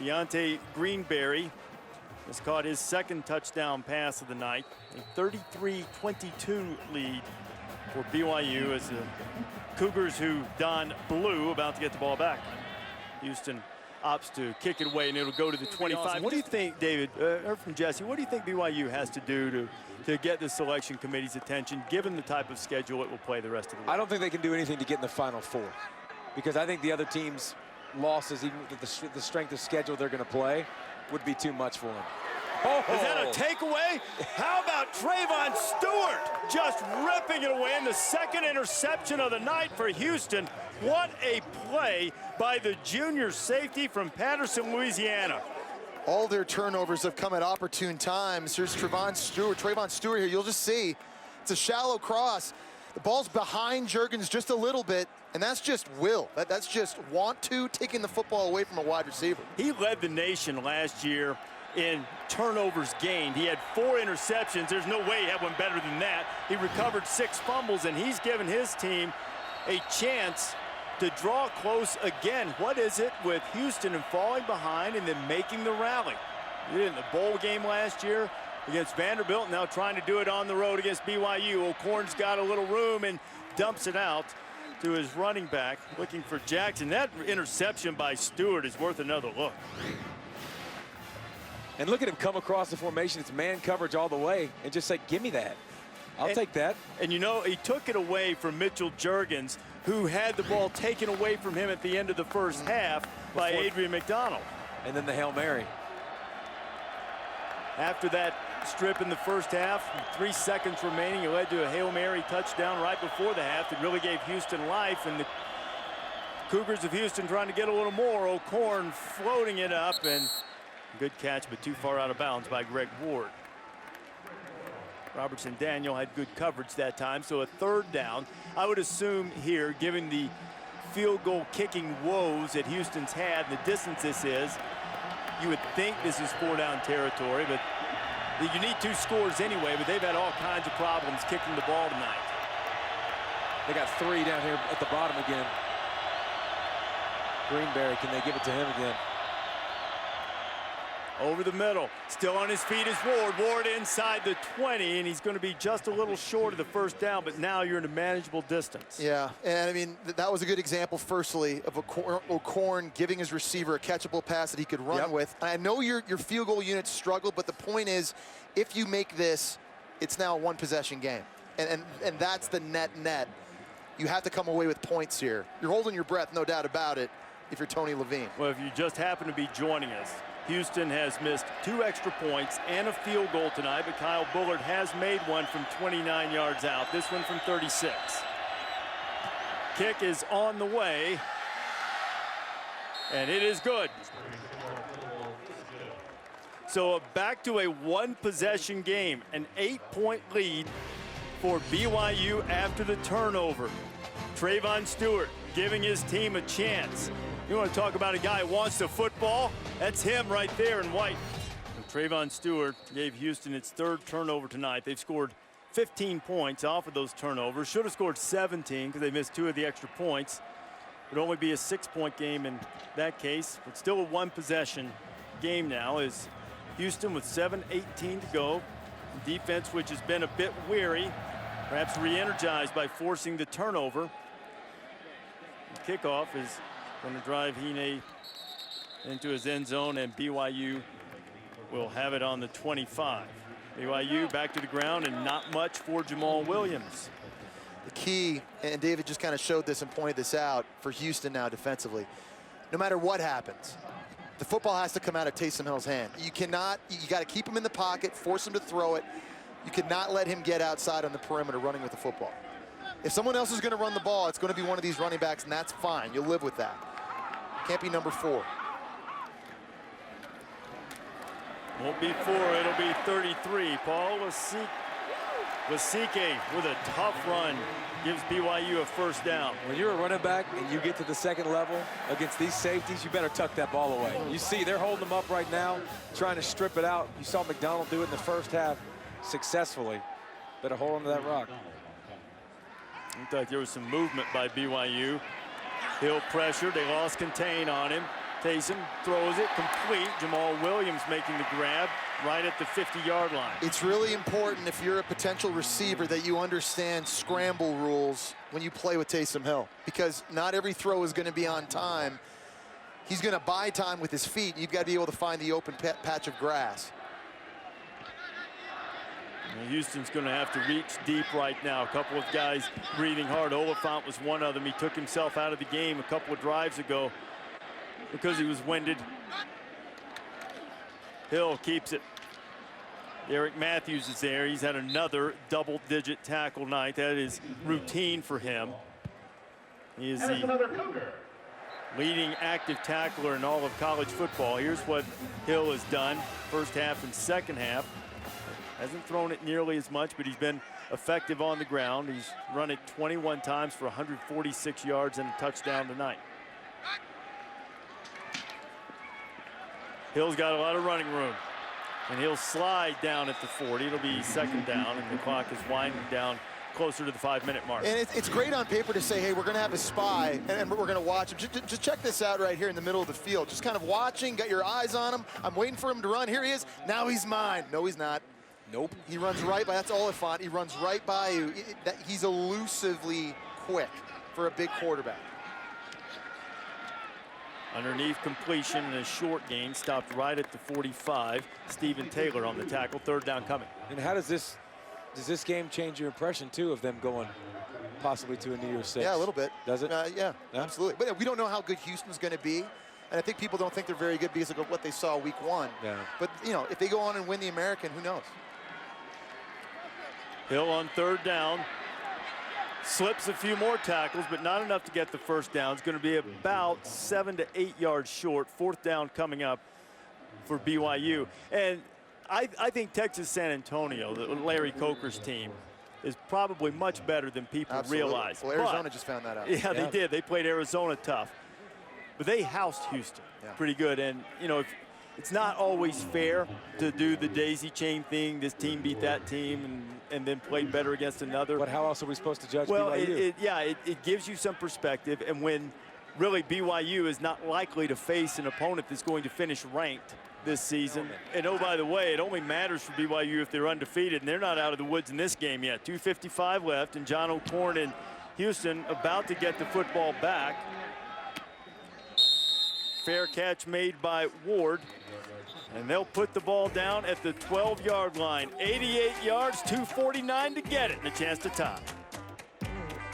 Deontay Greenberry. has caught his second touchdown pass of the night. A 33-22 lead for BYU as the Cougars, who don blue, about to get the ball back. Houston opts to kick it away, and it'll go to the 25. What do you think, David, or from Jesse, what do you think BYU has to do to get the selection committee's attention, given the type of schedule it will play the rest of the week? I don't think they can do anything to get in the Final Four, because I think the other team's losses, even with the strength of schedule they're going to play, would be too much for them. Oh. Is that a takeaway? How about Trayvon Stewart just ripping it away, and the second interception of the night for Houston. What a play by the junior safety from Patterson, Louisiana. All their turnovers have come at opportune times. Here's Trayvon Stewart here. You'll just see it's a shallow cross. The ball's behind Juergens just a little bit, and that's just will. That's just want to, taking the football away from a wide receiver. He led the nation last year in turnovers gained. He had 4 interceptions. There's no way he had one better than that. He recovered 6 fumbles, and he's given his team a chance to draw close again. What is it with Houston and falling behind and then making the rally? He did in the bowl game last year against Vanderbilt, now trying to do it on the road against BYU. O'Korn's got a little room and dumps it out to his running back, looking for Jackson. That interception by Stewart is worth another look. And look at him come across the formation. It's man coverage all the way, and just say, give me that. I'll take that. And you know, he took it away from Mitchell Juergens, who had the ball taken away from him at the end of the first half by Adrian McDonald. And then the Hail Mary. After that strip in the first half, 3 seconds remaining, it led to a Hail Mary touchdown right before the half that really gave Houston life. And the Cougars of Houston trying to get a little more. O'Korn floating it up, and good catch, but too far out of bounds by Greg Ward. Robertson Daniel had good coverage that time, so a 3rd down. I would assume here, given the field goal kicking woes that Houston's had, the distance this is, you would think this is 4-down territory, but you need 2 scores anyway, but they've had all kinds of problems kicking the ball tonight. They got 3 down here at the bottom again. Greenberry, can they give it to him again? Over the middle, still on his feet is Ward. Ward inside the 20, and he's going to be just a little short of the 1st down, but now you're in a manageable distance. Yeah, and I mean, that was a good example, firstly, of O'Korn giving his receiver a catchable pass that he could run with. And I know your field goal units struggle, but the point is, if you make this, it's now a 1-possession game. And that's the net. You have to come away with points here. You're holding your breath, no doubt about it, if you're Tony Levine. Well, if you just happen to be joining us, Houston has missed 2 extra points and a field goal tonight, but Kyle Bullard has made one from 29 yards out, this one from 36. Kick is on the way, and it is good. So back to a 1-possession game, an 8-point lead for BYU after the turnover. Trayvon Stewart giving his team a chance. You want to talk about a guy who wants the football? That's him right there in white. And Trayvon Stewart gave Houston its 3rd turnover tonight. They've scored 15 points off of those turnovers. Should have scored 17 because they missed 2 of the extra points. It would only be a 6-point game in that case, but still a 1-possession game now as Houston with 7:18 to go. Defense, which has been a bit weary, perhaps re-energized by forcing the turnover. The kickoff is going to drive Hine into his end zone, and BYU will have it on the 25. BYU back to the ground, and not much for Jamal Williams. The key, and David just kind of showed this and pointed this out for Houston now defensively, no matter what happens, the football has to come out of Taysom Hill's hand. You got to keep him in the pocket, force him to throw it. You cannot let him get outside on the perimeter running with the football. If someone else is going to run the ball, it's going to be one of these running backs, and that's fine. You'll live with that. Can't be number 4. Won't be 4, it'll be 33. Paul Lasike with a tough run gives BYU a 1st down. When you're a running back and you get to the 2nd level against these safeties, you better tuck that ball away. You see, they're holding them up right now, trying to strip it out. You saw McDonald do it in the 1st half successfully. Better hold on to that rock. Looked like there was some movement by BYU. Hill pressured, they lost contain on him. Taysom throws it complete. Jamal Williams making the grab right at the 50-yard line. It's really important if you're a potential receiver that you understand scramble rules when you play with Taysom Hill, because not every throw is going to be on time. He's going to buy time with his feet. You've got to be able to find the open patch of grass. Now Houston's going to have to reach deep right now. A couple of guys breathing hard. Oliphant was one of them. He took himself out of the game a couple of drives ago because he was winded. Hill keeps it. Eric Matthews is there. He's had another double-digit tackle night. That is routine for him. He is the leading active tackler in all of college football. Here's what Hill has done first half and second half. Hasn't thrown it nearly as much, but he's been effective on the ground. He's run it 21 times for 146 yards and a touchdown tonight. Hill's got a lot of running room, and he'll slide down at the 40. It'll be second down, and the clock is winding down closer to the 5-minute mark. And it's great on paper to say, hey, we're going to have a spy, and we're going to watch him. Just check this out right here in the middle of the field. Just kind of watching, got your eyes on him. I'm waiting for him to run. Here he is. Now he's mine. No, he's not. Nope. He runs right by, that's Oliphant. He runs right by you. He's elusively quick for a big quarterback. Underneath completion in a short gain, stopped right at the 45. Stephen Taylor on the tackle, third down coming. And how does this game change your impression too of them going possibly to a New Year's 6? Yeah, a little bit. Does it? Yeah, absolutely. But we don't know how good Houston's going to be. And I think people don't think they're very good because of what they saw week 1. Yeah. But, you know, if they go on and win the American, who knows? Hill on third down. Slips a few more tackles, but not enough to get the first down. It's going to be about 7 to 8 yards short. Fourth down coming up for BYU. And I think Texas San Antonio, Larry Coker's team, is probably much better than people realize. Well, Arizona just found that out. Yeah, they did. They played Arizona tough. But they housed Houston pretty good. And, you know, it's not always fair to do the daisy chain thing. This team beat that team and then played better against another. But how else are we supposed to judge well, BYU? it gives you some perspective. And when really BYU is not likely to face an opponent that's going to finish ranked this season. And oh, by the way, it only matters for BYU if they're undefeated, and they're not out of the woods in this game yet. 2:55 left, and John O'Korn and Houston about to get the football back. Fair catch made by Ward, and they'll put the ball down at the 12-yard line. 88 yards, 2:49 to get it, and a chance to tie.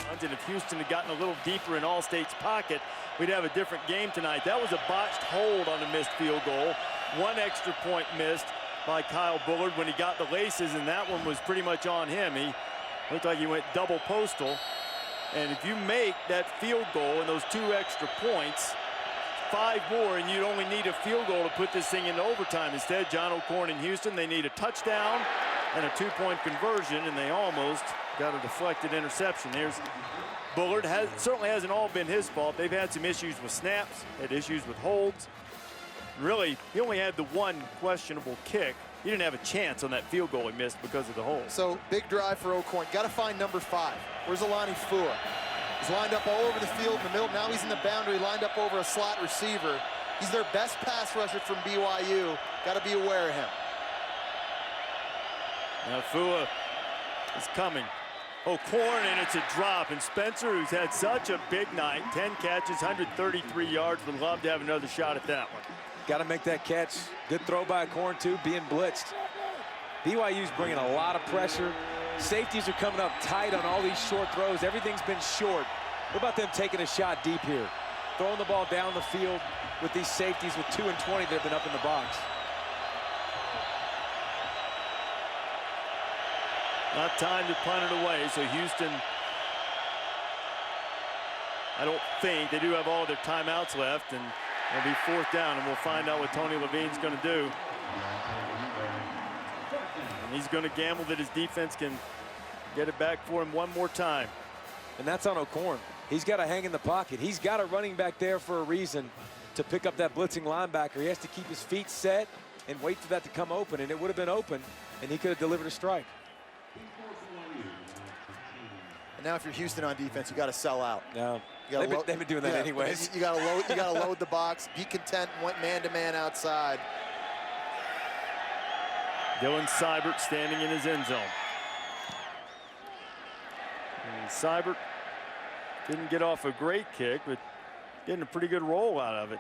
And if Houston had gotten a little deeper in Allstate's pocket, we'd have a different game tonight. That was a botched hold on a missed field goal. One extra point missed by Kyle Bullard when he got the laces, and that one was pretty much on him. He looked like he went double postal. And if you make that field goal and those 2 extra points, 5 more, and you'd only need a field goal to put this thing into overtime. Instead, John O'Korn in Houston, they need a touchdown and a 2-point conversion, and they almost got a deflected interception. Here's Bullard. Certainly hasn't all been his fault. They've had some issues with snaps, had issues with holds. Really, he only had the one questionable kick. He didn't have a chance on that field goal he missed because of the hold. So, big drive for O'Korn. Got to find number 5. Where's Alani Fua? He's lined up all over the field in the middle. Now he's in the boundary, lined up over a slot receiver. He's their best pass rusher from BYU. Got to be aware of him. Now Fua is coming. O'Korn, and it's a drop. And Spencer, who's had such a big night, 10 catches, 133 yards, would love to have another shot at that one. Got to make that catch. Good throw by O'Korn, too, being blitzed. BYU's bringing a lot of pressure. Safeties are coming up tight on all these short throws. Everything's been short. What about them taking a shot deep here? Throwing the ball down the field with these safeties with 2 and 20 that have been up in the box. Not time to punt it away, so Houston, I don't think, they do have all their timeouts left, and it'll be 4th down, and we'll find out what Tony Levine's going to do. And he's going to gamble that his defense can get it back for him one more time. And that's on O'Korn. He's got to hang in the pocket. He's got a running back there for a reason to pick up that blitzing linebacker. He has to keep his feet set and wait for that to come open, and it would have been open, and he could have delivered a strike. And now if you're Houston on defense, you got to sell out. No. They've been doing that anyways. You got to load the box. Be content. Went man-to-man outside. Dylan Seibert standing in his end zone. And Seibert didn't get off a great kick, but getting a pretty good roll out of it.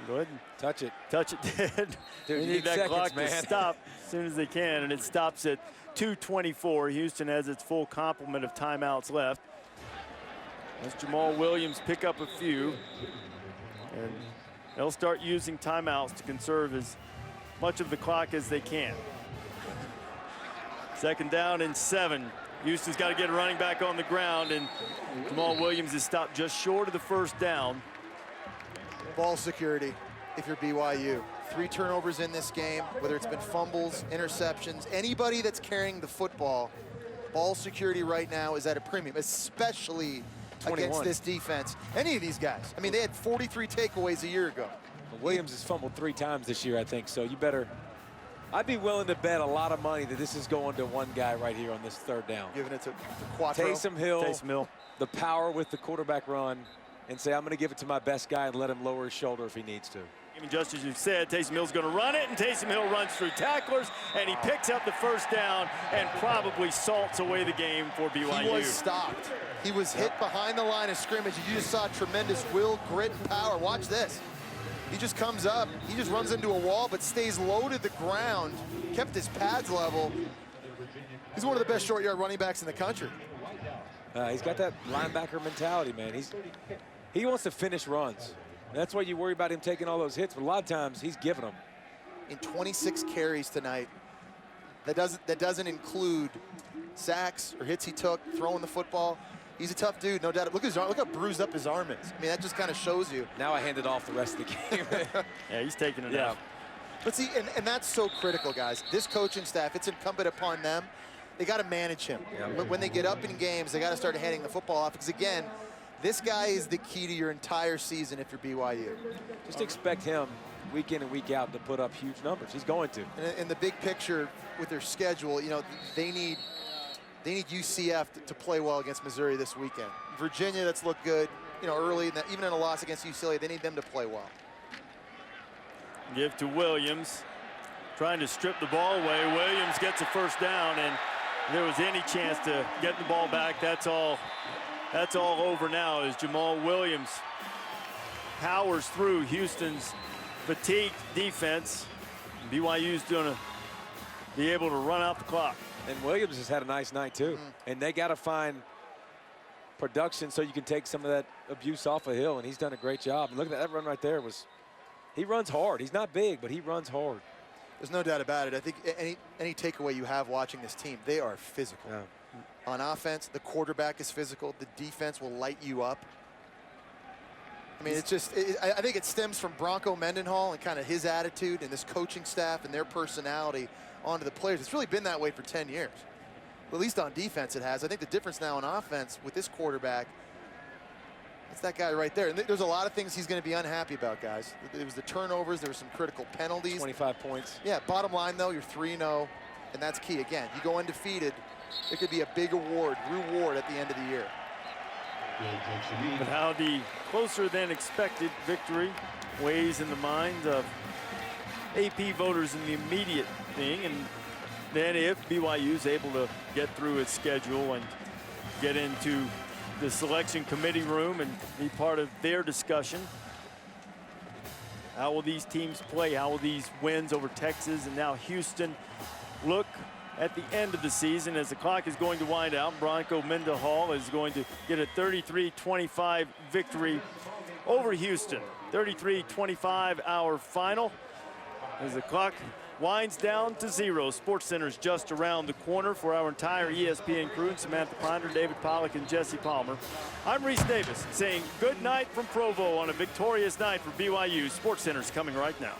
Go ahead and touch it. Touch it, Dad. Dude, we need that clock to stop as soon as they can, and it stops at 2:24. Houston has its full complement of timeouts left. As Jamal Williams pick up a few, and they'll start using timeouts to conserve as much of the clock as they can. 2nd down and 7. Houston's got to get a running back on the ground, and Jamal Williams is stopped just short of the 1st down. Ball security, if you're BYU. 3 turnovers in this game, whether it's been fumbles, interceptions, anybody that's carrying the football, ball security right now is at a premium, especially 21. Against this defense. Any of these guys. I mean, they had 43 takeaways a year ago. Williams has fumbled 3 times this year, I think, so you better. I'd be willing to bet a lot of money that this is going to one guy right here on this 3rd down. Giving it to Quattro. Taysom Hill, the power with the quarterback run, and say, I'm going to give it to my best guy and let him lower his shoulder if he needs to. I mean, just as you said, Taysom Hill's going to run it, and Taysom Hill runs through tacklers, and he picks up the 1st down and probably salts away the game for BYU. He was stopped. He was hit behind the line of scrimmage. You just saw tremendous will, grit, and power. Watch this. He just comes up. He just runs into a wall, but stays low to the ground, kept his pads level. He's one of the best short yard running backs in the country. He's got that linebacker mentality, man. He wants to finish runs. That's why you worry about him taking all those hits, but a lot of times he's giving them. In 26 carries tonight, that doesn't include sacks or hits he took, throwing the football. He's a tough dude, no doubt. Look at his arm. Look how bruised up his arm is. I mean, that just kind of shows you. Now I hand it off the rest of the game. Yeah, he's taking it out. But see, and that's so critical, guys. This coaching staff, it's incumbent upon them. They got to manage him. Yeah. When they get up in games, they got to start handing the football off. Because, again, this guy is the key to your entire season if you're BYU. Just expect him week in and week out to put up huge numbers. He's going to. And in the big picture with their schedule, you know, they need UCF to play well against Missouri this weekend. Virginia, that's looked good, you know, early, even in a loss against UCLA, they need them to play well. Give to Williams, trying to strip the ball away. Williams gets a 1st down, and if there was any chance to get the ball back, that's all over now as Jamal Williams powers through Houston's fatigued defense. BYU's going to be able to run out the clock. And Williams has had a nice night too. And they got to find production so you can take some of that abuse off of Hill, and he's done a great job. And look at that run right there. He runs hard. He's not big, but he runs hard. There's no doubt about it. I think any takeaway you have watching this team, they are physical. Yeah. On offense, the quarterback is physical. The defense will light you up. I mean, it's just, I think it stems from Bronco Mendenhall and kind of his attitude and this coaching staff and their personality onto the players. It's really been that way for 10 years. At least on defense it has. I think the difference now on offense with this quarterback, it's that guy right there. And there's a lot of things he's going to be unhappy about, guys. There was the turnovers. There were some critical penalties. 25 points. Yeah, bottom line, though, you're 3-0, and that's key. Again, you go undefeated, it could be a big reward at the end of the year. But how the closer than expected victory weighs in the minds of AP voters in the immediate thing, and then if BYU is able to get through its schedule and get into the selection committee room and be part of their discussion, how will these teams play? How will these wins over Texas and now Houston look at the end of the season as the clock is going to wind out? Bronco Mendenhall is going to get a 33-25 victory over Houston. 33-25 our final as the clock winds down to 0. SportsCenter's just around the corner. For our entire ESPN crew, Samantha Ponder, David Pollack, and Jesse Palmer, I'm Reese Davis saying good night from Provo on a victorious night for BYU. SportsCenter's coming right now.